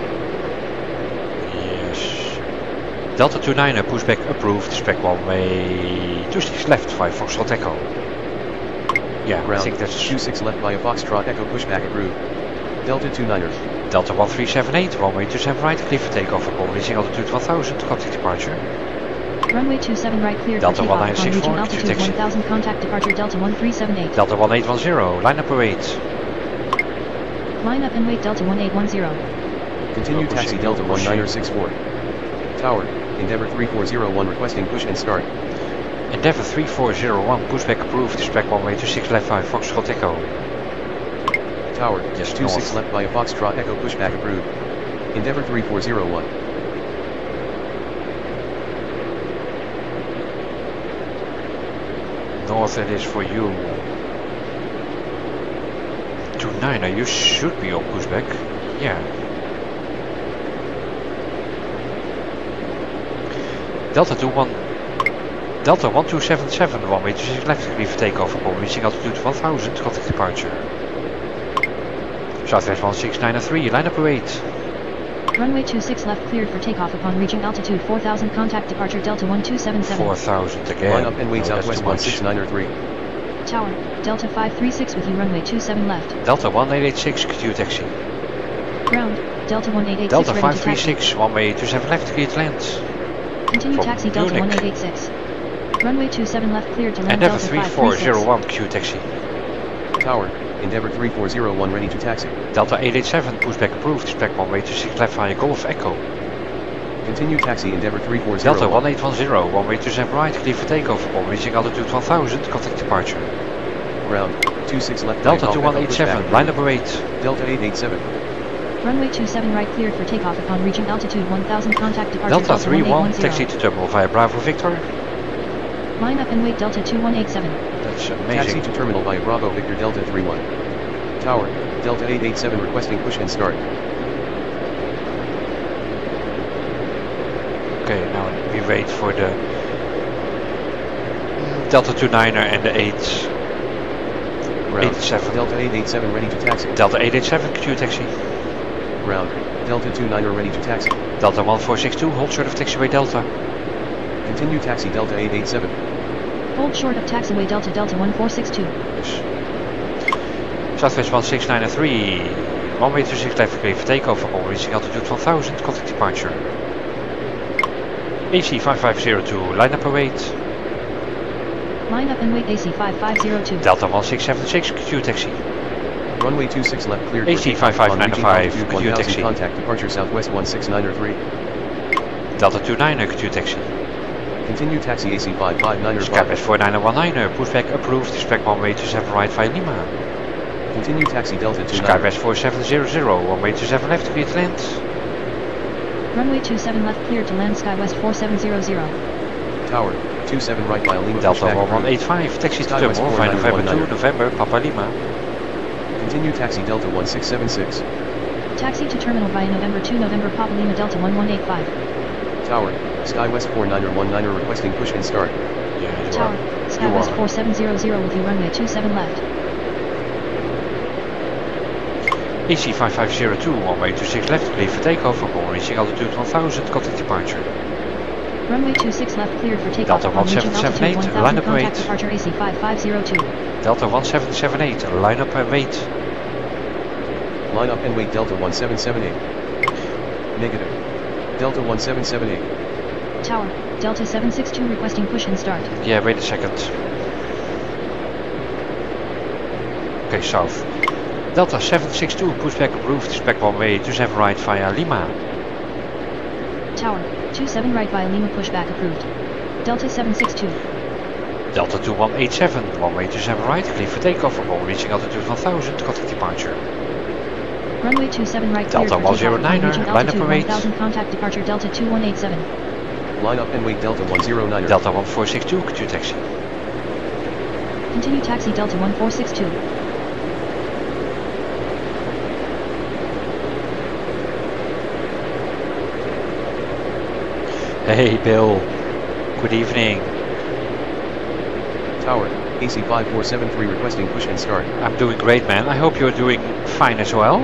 Yes. Delta 29er, pushback approved. Spec 1 way 26 left via Foxtrot Echo. Yeah, Ground. I think that's 26 left via Foxtrot Echo pushback approved. Delta 29er. Delta 1378, runway 27 right, clear for takeoff upon reaching altitude 1000, contact departure. Runway 27 right cleared Delta for takeoff upon reaching 1964, altitude taxi. 1000, contact departure Delta 1378. Delta 1810, line up await. Line up and wait Delta 1810. Continue Go taxi pushing, Delta go pushing. 1964. Tower. Endeavour 3401 requesting push and start. Endeavour 3401, pushback approved, spec 1 way 26 left via Foxtrot Echo. Tower. Yes, 26 north. left via Foxtrot Echo pushback approved. Endeavour 3401. North it is for you. 29er, you should be on pushback. Yeah. Delta 1277, runway 26 left, clear for takeoff upon reaching altitude 1000, contact departure. Southwest 16903, line up await. Runway 26 left cleared for takeoff upon reaching altitude 4000, contact departure Delta 1277. 4000 again. Line up and wait No, that's Southwest too much. 16903. Tower, Delta 536 with you runway 27 left. Delta 1886, could you taxi? Ground, Delta 1886 Delta ready to taxi. 536, runway 27 left, clear to land. Continue from taxi Delta Munich. 1886. Runway 27 left cleared to land Endeavour Delta 536. 3401, Q taxi. Tower. Endeavour 3401 ready to taxi. Delta 887, pushback approved, spec 1 way 26 left via Golf Echo. Continue taxi Endeavour 3401. Delta 1810, 1 way 27 right, clear for takeoff upon reaching altitude 1000, contact departure. Ground. 26 left Delta via Golf Echo 2187, pushback line up await. Delta 887. Runway 27 right cleared for takeoff upon reaching altitude 1000, contact departure Delta 31, 1810. taxi to terminal via Bravo Victor. Line up and wait Delta 2187. That's Taxi amazing. to terminal via Bravo Victor Delta 31. Tower. Delta 887 requesting push and start. Okay, now we wait for the Delta 29er and the 8. Ground. 87. Delta 887 ready to taxi. Delta 887, could you taxi? Ground. Delta 29er ready to taxi. Delta 1462, hold short of taxiway Delta. Continue taxi Delta 887. Hold short of taxiway Delta Delta 1462. Dus. Southwest 16993, runway 26 left clear for takeoff, upon reaching altitude 1000, contact departure. AC 5502, line up and wait. Line up and wait AC 5502. Delta 1676, QQ taxi. Runway 26 left cleared AC 5595, QQ taxi. Contact departure Southwest 16903. Delta 29, QQ taxi. Continue taxi AC 559er. Skywest 4919, pushback approved, respect runway 27 right via Lima. Continue taxi Delta 29. Skywest 4700, runway 27 left clear to land. Runway 27 left cleared to land Skywest 4700. Tower 27 right via Lima. Delta 1185, taxi to terminal via November 2, November, Papa Lima. Continue taxi Delta 1676. Taxi to terminal via November 2, November, Papa Lima Delta 1185. Tower Skywest 49er requesting push and start. Yeah, you Tower are. Skywest 4700 with you runway 27 left. AC 5502, runway 26 left clear for takeoff, upon reaching altitude 1000, contact departure. Runway 26 left cleared for takeoff. Delta upon reaching 1778, altitude 1000, line up and contact wait. departure AC 5502. Delta 1778, line up and wait. Line up and wait Delta 1778. Negative. Delta 1778. Tower Delta 762 requesting push and start. Yeah, wait a second. Okay, south. Delta 762, pushback approved, respect runway 27 right via Lima. Tower 27 right via Lima pushback approved. Delta 762. Delta 2187, runway 27 right, clear for takeoff, upon reaching altitude 1000, contact departure. Runway 27 right cleared Delta for takeoff, 109er, reaching line up altitude and wait. 1000, contact departure Delta 2187. Line up and wait Delta 109er. Delta 1462, QQ taxi. Continue taxi Delta 1462. Hey Bill, good evening. Tower AC 5473 requesting push and start. I'm doing great, man. I hope you're doing fine as well.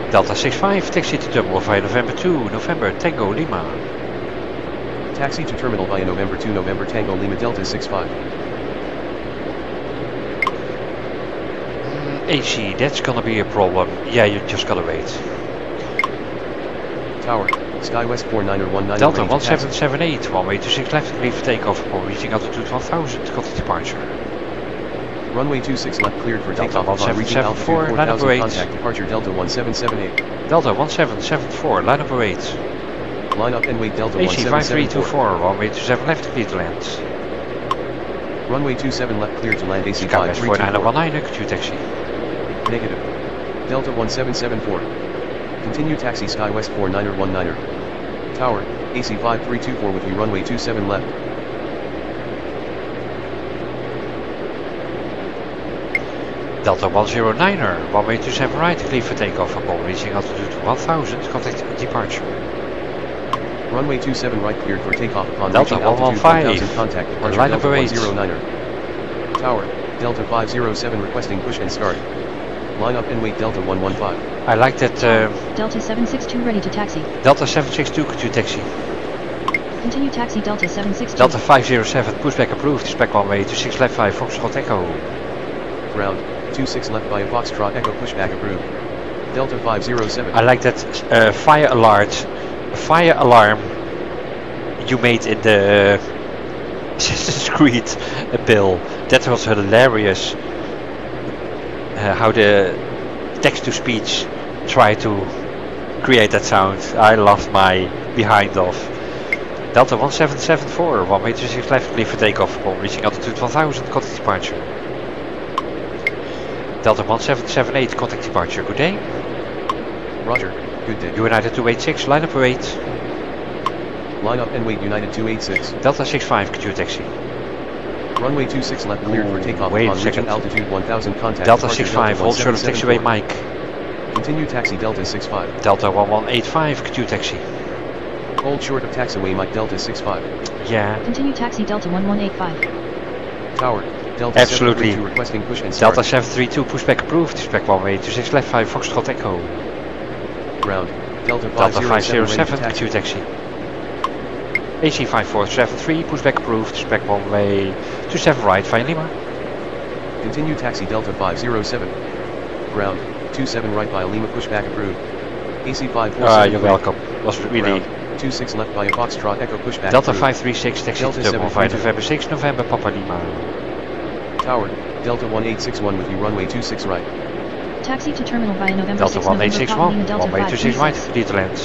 Delta 65, taxi to terminal via November 2, November, Tango, Lima. Taxi to terminal via November 2 November Tango Lima Delta 65. AC, that's gonna be a problem. Yeah, you just gotta wait. Tower Skywest 49er 19. Delta 1778, runway 26 left, clear for takeoff, upon reaching altitude 1000, contact departure. Runway 26 left cleared for Delta takeoff upon reaching 1774, altitude line up 4000, wait. contact departure Delta 1778. Delta 1774, line up and wait. Line up and wait Delta AC 1774. 5324, runway 27 left, clear to land. Runway 27 left cleared to land AC Skywest 5324. 4919, QQ taxi. Negative. Delta 1774. Continue taxi Skywest 49er. Tower AC 5324 with you runway 27 left. Delta 109er, runway 27 right, clear for takeoff, upon reaching altitude 1000, contact departure. Runway 27 right cleared for takeoff upon Delta reaching altitude 115, 1000, contact departure line Delta up and wait. 109er. Tower Delta 507 requesting push and start. Line up and wait Delta 115. I like that Delta 762 ready to taxi. Delta 762, QQ taxi. Continue taxi Delta 762. Delta 507, pushback approved, respect runway 26 left via Foxtrot Echo. Ground 26 left via Foxtrot Echo pushback approved. Delta 507. I like that fire alarm you made in the Assassin's Creed Bill. That was hilarious. How the text-to-speech tried to create that sound. I laughed my behind off. Delta 1774, runway 26 left, clear for takeoff, upon reaching altitude 1000, contact departure. Delta 1778, contact departure, good day. Roger, good day. United 286, line up and wait. Line up and wait United 286. Delta 65, QQ taxi. Runway 26 left cleared for takeoff Wait a upon reaching second. altitude 1000, contact Delta departure 65, hold short of taxiway 1774. Mike. Continue taxi Delta 65. Delta 1185, QQ taxi. Hold short of taxiway Mike Delta 65. Yeah, Continue taxi Delta 1185. Tower Delta Absolutely. 732 requesting push and start. Delta 732, pushback approved, respect runway 26 left via Foxtrot Echo. Ground Delta Delta 507 507, continue taxi. AC5473, pushback approved, spec 1 way 27 right via Lima. Continue taxi Delta 507. Ground, 27 right via Lima, pushback approved. AC 547. You're welcome. Was really... Ground, 26 left via Foxtrot Echo, pushback Delta approved. 536, taxi Delta to Terminal 5 732. November 6, November, Papa Lima. Tower, Delta 1861 with you, runway 26 right. Taxi to terminal via November Delta 6 November Papa 1861, Lima Delta runway 26 right, 536. clear to land.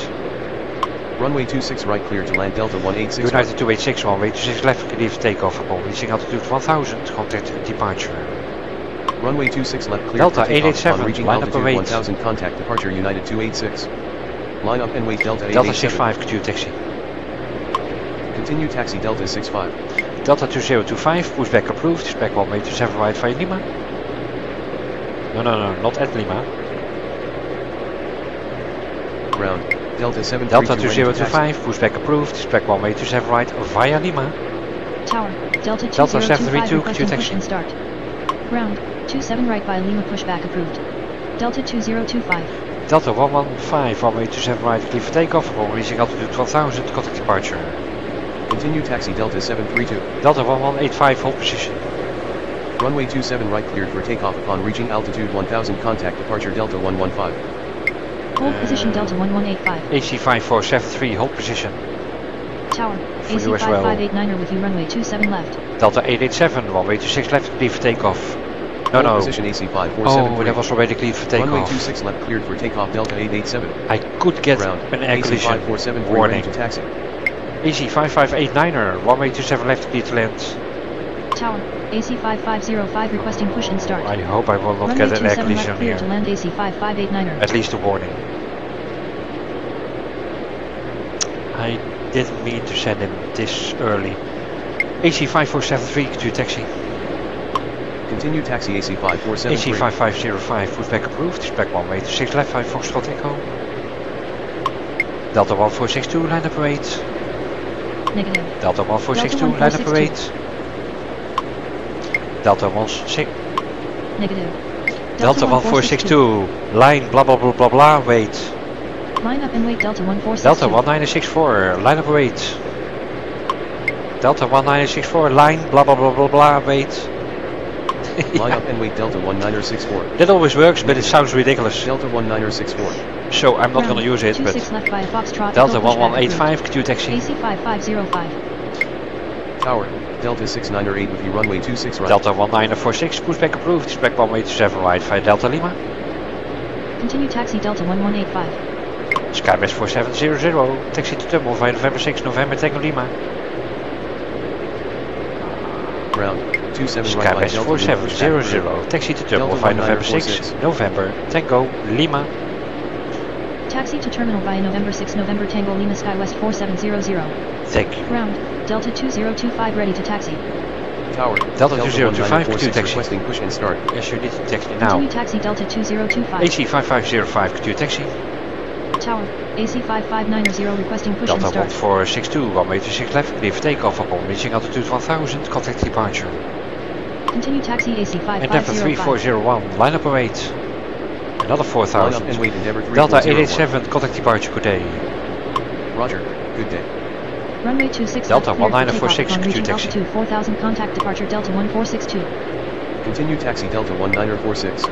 Runway 26 right, clear to land, Delta 186 United right. 286, runway 26 left, clear for takeoff upon reaching altitude 1000, contact departure. Runway 26 left, clear Delta for takeoff 887, upon reaching line up altitude and wait. 1000, contact departure United 286. Line up and wait, Delta Delta 887. 65, continue taxi. Continue taxi Delta 65. Delta 2025, pushback approved, spec 1 way 27 right via Lima. No, not at Lima. Ground, Delta 732 Delta ready to taxi. 2025, pushback approved, spec 1 way 27 right via Lima. Tower, Delta Delta 2025 732, requesting continue push taxi. and start. Ground, 27 right via Lima pushback approved. Delta 2025. Delta 115, one way 27 right, clear for takeoff, upon reaching altitude 1000, contact departure. Continue taxi Delta 732. Delta 1185, hold position. Runway 27 right, cleared for takeoff upon reaching altitude 1000, contact departure Delta 115. Hold position Delta 1185. AC5473, hold position. Tower, For AC you as well. 5589er with you runway 27 left. Delta 887, one way 26 left, clear for takeoff. Hold No. position AC Oh, 5473. that was already cleared for Runway takeoff. 26 left, cleared for takeoff Delta 887. I could get Ground, an air AC collision 5473 warning. ready to taxi. AC5589er, one way 27 left, clear to land. Tower, AC 5505 requesting push and start. I hope I will not Runway get an air 27 left collision clear to here. land AC 5589er. At least a warning. I didn't mean to send him this early. AC5473, to taxi. Continue taxi AC 5473. AC5505, pushback approved, spec 1 way 26 left, 5 Foxtrot Echo. Delta 1462, line up parade. Negative. Delta 1462, Delta line up parade. 1462. Delta 16. Negative. Delta 1462, line blah blah blah blah blah, wait. Line up and wait Delta 1462. Delta 1964, line up wait. Delta 1964, line blah blah blah blah blah, wait. Line up and wait Delta 1964. That always works, but it sounds ridiculous. Delta 1964. So I'm not gonna use it, but 26 left by a Foxtrot. Delta Echo pushback 1185, continue taxi. AC 5505. Tower, Delta 698 with you, runway 26 right. Delta 1946, pushback approved, spec 1 way 27 right via Delta Lima. Continue taxi Delta 1185. Skywest 4700, taxi to Terminal via November 6, November, Tango Lima. Ground, 27 right by Skywest Delta 4700, taxi to Terminal Delta via November 6, 1946. November, Tango Lima. Taxi to terminal via November 6 November Tango Lima Skywest 4700. Thank you. Ground, Delta 2025 ready to taxi. Tower, Delta 2025, 1946 continue taxi. requesting push and start. Yes, you need to taxi now. Continue taxi Delta 2025. AC5505, continue taxi. Tower, AC 5590 requesting push and Delta start. 1462, 1 way 26 left, clear for takeoff upon reaching altitude 1000, contact departure. Continue taxi AC Endeavour 5505. 3401, line up await. Another Line up 4000. and wait Endeavour 3401. Delta 887, contact departure, good day. Roger, good day. Runway 26 Delta left cleared for 1946, takeoff upon reaching taxi. altitude 4000 contact departure Delta 1462. Continue taxi Delta 1946.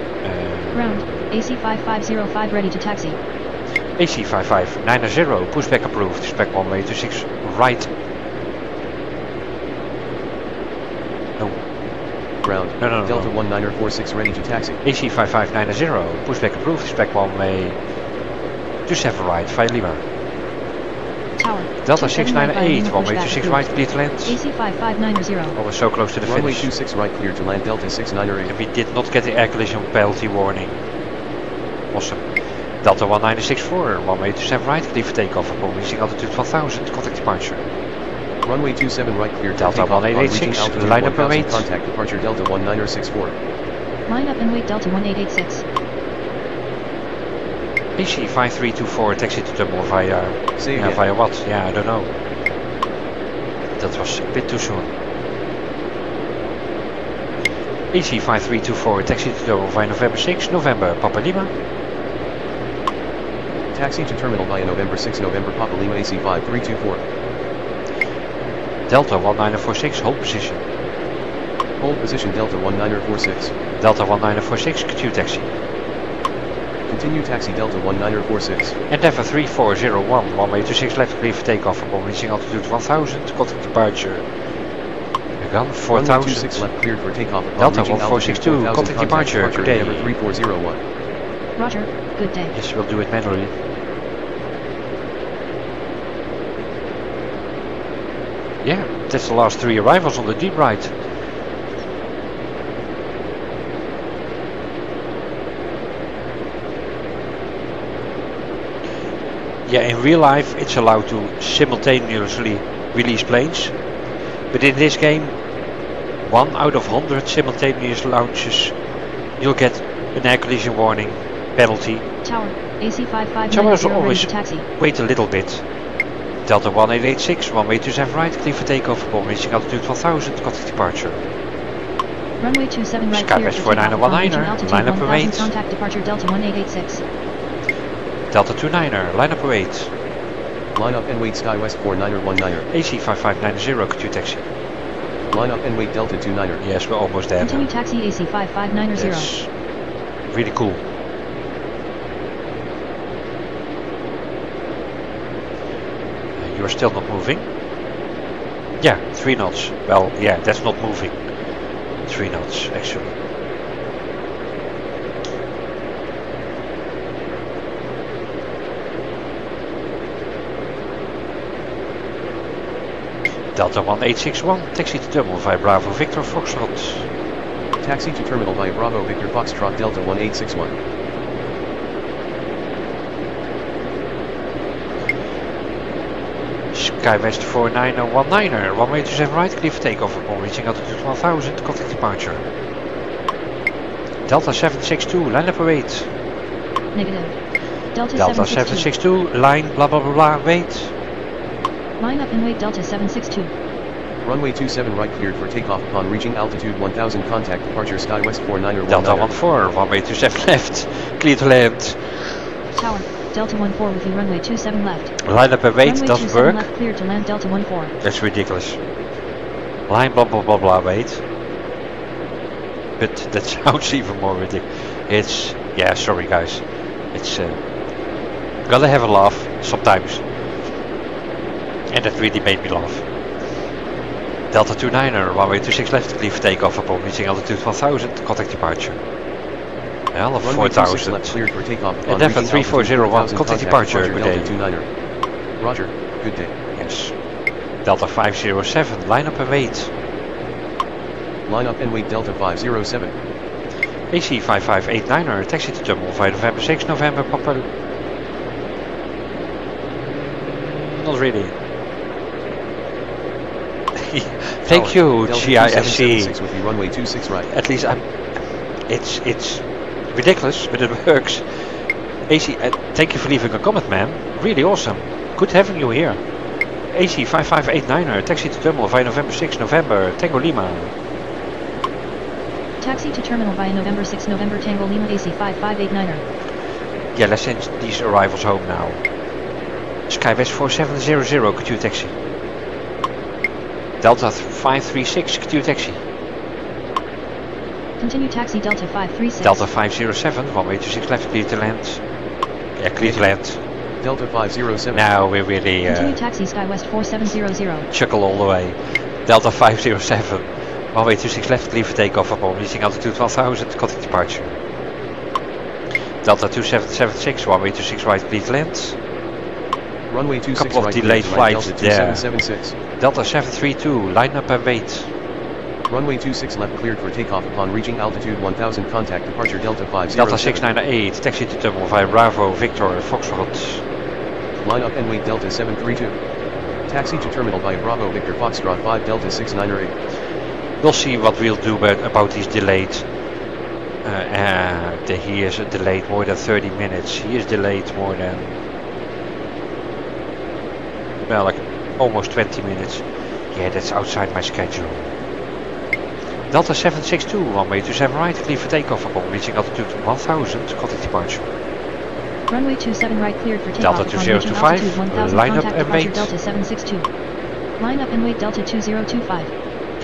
Ground, AC 5505 ready to taxi. AC5590, pushback approved, spec 1 way 26 right. No, Ground, No. Delta 1946 ready to taxi. AC5590, pushback approved, spec 1 way 27 right, via Lima. Tower, Delta 27 right by 698, Lima 1 way pushback 26 approved. right, clear to land. AC 5590. Always so close to the Runway finish. 26 right, clear to land Delta 698. And we did not get the air collision penalty warning. Awesome. Delta 1964, 1 way 27 right, clear for takeoff upon reaching altitude 1000, contact departure. Runway 27 right, clear to Delta takeoff upon 1886, reaching altitude line up and 1000, wait. contact departure Delta 1964. Line up and wait Delta 1886. AC5324, taxi to Terminal via... Say Yeah, again. via what? Yeah, I don't know. That was a bit too soon. AC5324, taxi to Terminal via November 6, November, Papa Lima. Taxi to terminal via November 6 November Papa Lima AC 5324. Delta 1946, hold position. Hold position Delta 1946. Delta 1946, Q taxi. Continue taxi Delta 1946. Endeavour 3401, runway 26 left, clear for takeoff upon reaching altitude 1000, contact departure. Again, 4000. 26 left cleared for takeoff upon Delta reaching 1462, altitude 1000, contact departure today. Endeavour 3401. Roger, good day. Yes, we'll do it manually. Yeah, that's the last 3 arrivals on the deep right. Yeah, in real life it's allowed to simultaneously release planes, but in this game 1 out of 100 simultaneous launches you'll get an air collision warning penalty. Tower, AC 5590 Towers ready always to taxi. wait a little bit. Delta 1886, runway 27 right, clear for takeoff upon reaching altitude 1000, contact departure. Runway 27 right Sky clear West for takeoff upon reaching 49er, altitude line up 1000, parade. contact departure Delta 1886. Delta 29er, line up parade. Line up and wait Sky West 49er19er. AC 5590, Q taxi. Line up and wait Delta 29er. Yes, we're almost there Continue now. taxi AC 5590. That's really cool. You're still not moving? Yeah, 3 knots. Well, yeah, that's not moving. 3 knots, actually. Delta 1861, taxi to terminal via Bravo Victor Foxtrot. Taxi to terminal via Bravo Victor Foxtrot Delta 1861. Sky West 4919er, runway 27 right, clear for takeoff upon reaching altitude 1000, contact departure. Delta 762, line up parade. Negative. Delta, Delta 762. 762, line blah blah blah blah, wait. Line up and wait Delta 762. Runway 27 right cleared for takeoff upon reaching altitude 1000 contact departure Sky West 49er19er. Delta 14, runway 27 left, clear to land. Tower, Delta 14 with you runway 27 left. Line up and wait, Runway doesn't 27 work. left cleared to land Delta 14. That's ridiculous. Line blah blah blah blah, wait. But that sounds even more ridiculous. It's, yeah, sorry guys. It's, gotta have a laugh sometimes. And that really made me laugh. Delta 29er, runway 26 left, clear for takeoff upon reaching altitude 1000, contact departure. Well, of 4000. Left cleared for takeoff upon Endeavour reaching 3401, altitude contact departure, good Delta day. 29er. Roger, good day. Yes. Delta 507, line up and wait. Line up and wait Delta 507. AC 5589er, taxi to terminal via November 6 November Papa. Not really. Thank you, Delta GISC. 2776 with you runway 26 right. At least I'm. It's ridiculous, but it works. AC, thank you for leaving a comment, man. Really awesome. Good having you here. AC 5589er, taxi to terminal via November 6 November Tango Lima. Taxi to terminal via November 6 November Tango Lima AC 5589er. Yeah, let's send these arrivals home now. Sky West 4700, could you taxi? Delta 536, could you taxi? Continue taxi Delta 536. Delta 507, runway 26 left, clear to land. Yeah, clear to land. Delta 507. Now we're really Continue taxi Sky West 4700. chuckle all the way. Delta 507, runway 26 left, clear for takeoff upon reaching altitude 1000, contact departure. Delta 2776, runway 26 right, clear to land. Runway 26 Couple of right delayed clear to land flights Delta there. 2776. Delta 732, line up and wait. Runway 26 left cleared for takeoff upon reaching altitude 1000 contact departure Delta 507. Delta 698, taxi to terminal via Bravo Victor Foxtrot. Line up and wait Delta 732. Taxi to terminal via Bravo Victor Foxtrot 5 Delta 698. We'll see what we'll do about these delayed. He is delayed more than 30 minutes. He is delayed more than, well, like almost 20 minutes. Yeah, that's outside my schedule. Delta 762, runway 27 right, clear for takeoff upon reaching altitude 1000, contact departure. Runway 27 right cleared for Delta takeoff upon reaching 2025, altitude 1000. line up Contact and departure wait. Delta 762. Line up and wait Delta 2025.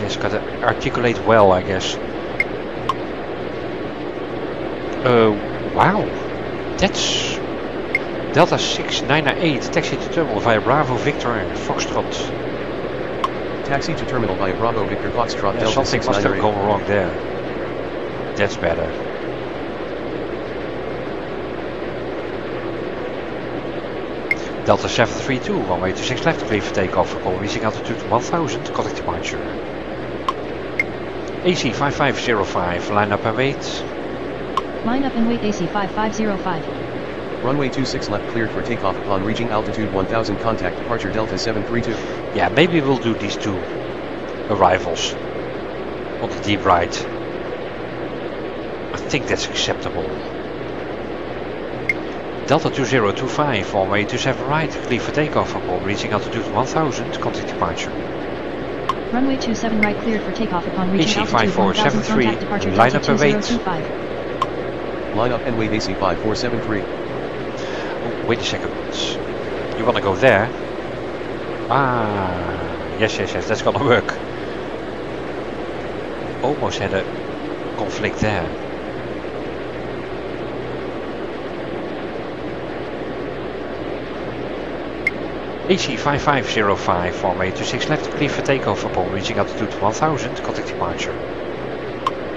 Yes, gotta articulate well, I guess. Wow. That's Delta 6998, taxi to terminal via Bravo Victor Foxtrot. Taxi to terminal via Bravo Victor Foxtrot Yeah, Delta something must have 698. gone wrong there. That's better. Delta 732, runway 26 left, clear for takeoff, call reaching altitude 1000, contact departure. AC 5505, line up and wait. Line up and wait AC 5505. Runway 26 left cleared for takeoff upon reaching altitude 1000. Contact departure Delta 732. Yeah, maybe we'll do these two arrivals on the deep right. I think that's acceptable. Delta 2025, runway 27 right, clear for takeoff upon reaching altitude 1000, contact departure. Runway 27 right cleared for takeoff upon reaching AC altitude 1000. 5473, Contact departure line Delta up and wait. 2025. Line up and wait AC 5473. Oh, wait a second. You wanna go there? Ah, yes, that's gonna work. Almost had a conflict there. AC 5505, runway 26 left, clear for takeoff upon reaching altitude 1000, contact departure.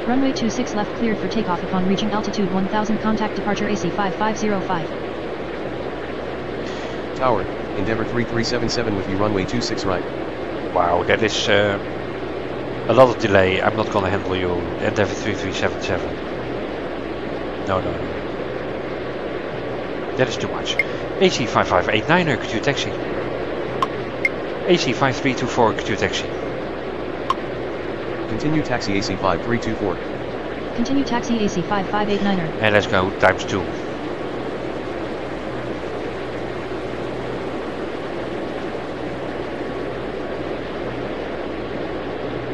Runway 26 left cleared for takeoff upon reaching altitude 1000. Contact departure AC 5505. Tower, Endeavour 3377 with you runway 26 right. Wow, that is a lot of delay. I'm not gonna handle you. Endeavour 3377. No. That is too much. AC 5589, could you taxi? AC 5324, could you taxi? Continue taxi AC 5324. Continue taxi AC 5589er. And let's go times 2.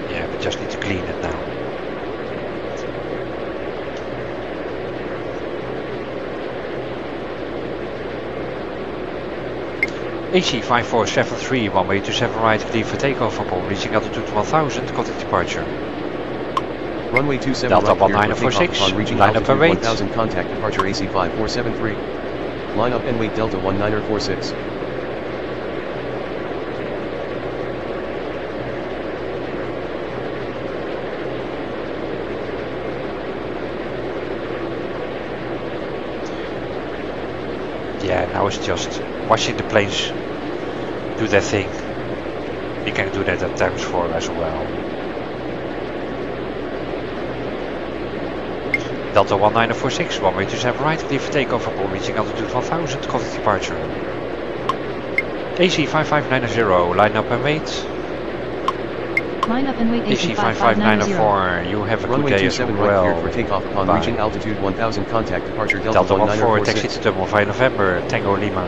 Yeah, we just need to clean it now. AC 5473, runway 27 right, clear for takeoff upon reaching altitude 1000, contact departure. Runway 27 Delta right cleared for 1946, takeoff upon reaching line up and altitude wait. 1000. Contact departure AC 5473. Line up and wait Delta 1946. Yeah, now it's just watching the planes do their thing. You can do that at times 4 as well. Delta 1946, runway 27 right, clear for takeoff upon reaching altitude 1000, contact departure. AC 5590, line up and wait. Line up and wait AC AC 5590. 5594, you have a good Runway day as 27 right cleared for well. takeoff upon Bye. reaching altitude 1000. Contact departure Delta 14, 1946. taxi to terminal via November, Tango Lima.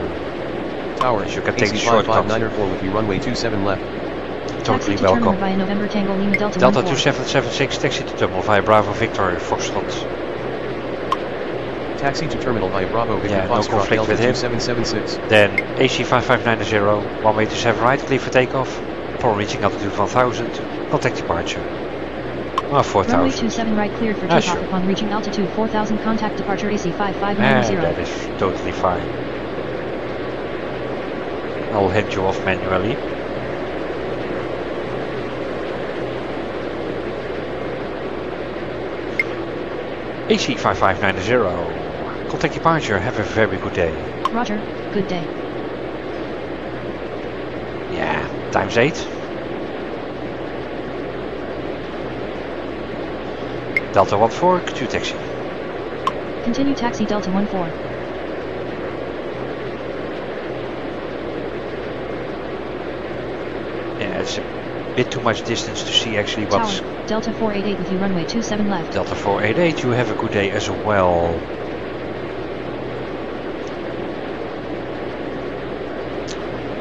Tower, You can take AC the shortcut. 5594 with you runway 27 left. Totally Taxi to terminal welcome. via November Tango Lima Delta Delta 14. 2776, taxi to terminal via Bravo Victor Foxtrot. Taxi to terminal via Bravo Victor Yeah, no Foxtrot conflict Delta with him. 2776. Then AC 5590, runway 27 right, clear for takeoff. Upon reaching altitude 1000, contact departure. Runway 4000. 27 right cleared for Ah, takeoff sure. upon reaching altitude 4000. Contact departure AC And 5590. that is totally fine. I'll hand you off manually. AC 5590, contact departure, have a very good day. Roger, good day. Yeah, times 8. Delta 14, Q taxi. Continue taxi Delta 14. Yeah, it's a bit too much distance to see actually what's... Tower, Delta 488 with you runway 27 left. Delta 488, you have a good day as well.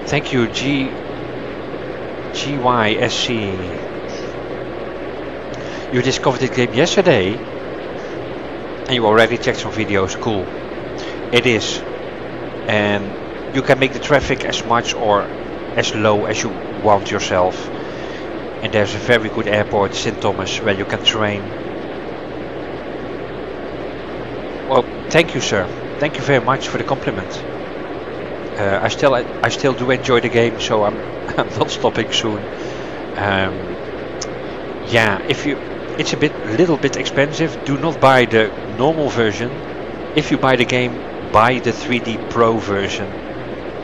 Thank you, GYSC. You discovered this game yesterday and you already checked some videos. Cool. It is and you can make the traffic as much or as low as you want yourself. And there's a very good airport, St. Thomas, where you can train. Well, thank you, sir. Thank you very much for the compliment. I still do enjoy the game, so I'm not stopping soon. Yeah, it's a little bit expensive. Do not buy the normal version. If you buy the game, buy the 3D Pro version.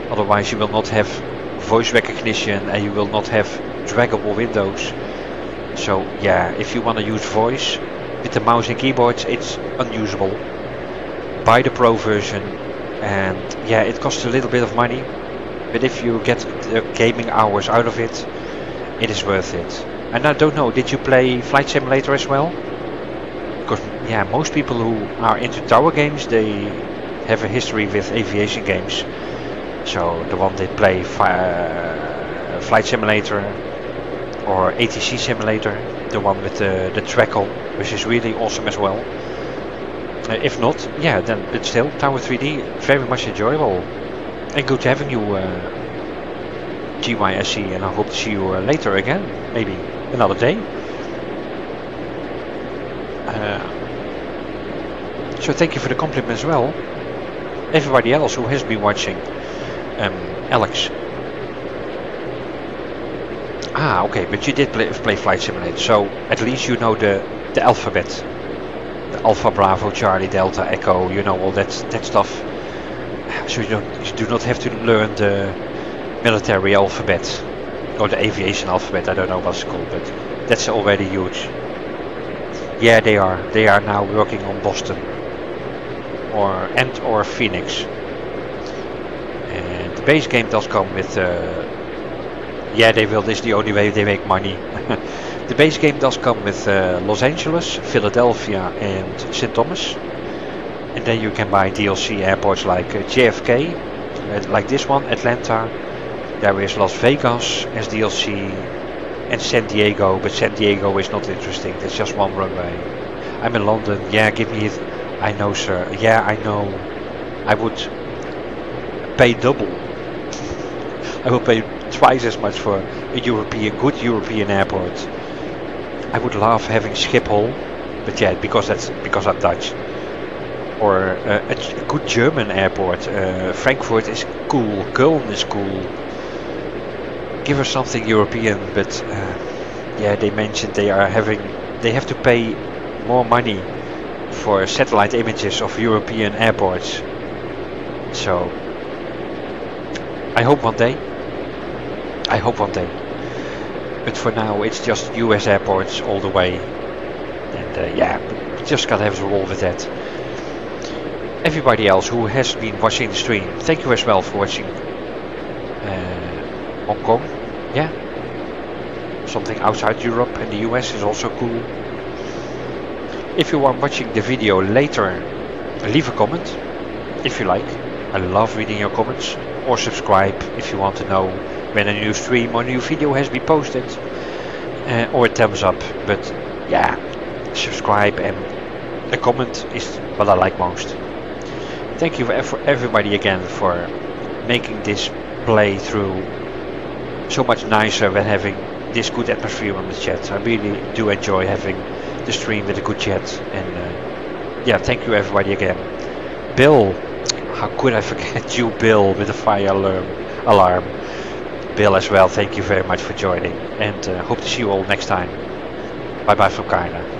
Otherwise, you will not have voice recognition and you will not have draggable windows. So yeah, if you want to use voice with the mouse and keyboards, it's unusable. Buy the Pro version, and yeah, it costs a little bit of money, but if you get the gaming hours out of it, it is worth it. And I don't know, did you play Flight Simulator as well? Because yeah, most people who are into tower games, they have a history with aviation games. So the one they play Flight Simulator or ATC Simulator, the one with the Trackle, which is really awesome as well. If not, yeah, then but still, Tower 3D, very much enjoyable. And good having you, GYSC, and I hope to see you later again, maybe another day. So thank you for the compliment as well. Everybody else who has been watching, Alex. Ah, okay, but you did play Flight Simulator, so at least you know the alphabet. The Alpha, Bravo, Charlie, Delta, Echo, you know all that stuff. So you do not have to learn the military alphabet or the aviation alphabet. I don't know what's called, but that's already huge. Yeah, they are now working on Boston or Phoenix. And the base game does come with yeah, they will. This is the only way they make money. The base game does come with Los Angeles, Philadelphia and St. Thomas. And then you can buy DLC airports like JFK, like this one, Atlanta. There is Las Vegas as DLC and San Diego, but San Diego is not interesting. There's just one runway. I'm in London. Yeah, give me it. I know, sir. Yeah, I know. I would pay double. I will pay twice as much for a good European airport. I would love having Schiphol, but yeah, because I'm Dutch. Or a good German airport. Frankfurt is cool. Köln is cool. Give us something European, but yeah, they mentioned they have to pay more money for satellite images of European airports. So I hope one day. But for now, it's just US airports all the way. And yeah, we just gotta have to roll with that. Everybody else who has been watching the stream, thank you as well for watching Hong Kong. Yeah, something outside Europe and the US is also cool. If you are watching the video later, leave a comment if you like. I love reading your comments. Or subscribe if you want to know when a new stream or new video has been posted. Or a thumbs up. But yeah, subscribe and a comment is what I like most. Thank you for everybody again for making this playthrough so much nicer when having this good atmosphere on the chat. I really do enjoy having the stream with a good chat. And yeah, thank you everybody again. Bill, how could I forget you, Bill, with the fire alarm. Bill as well, thank you very much for joining. And hope to see you all next time. Bye bye from Kaina.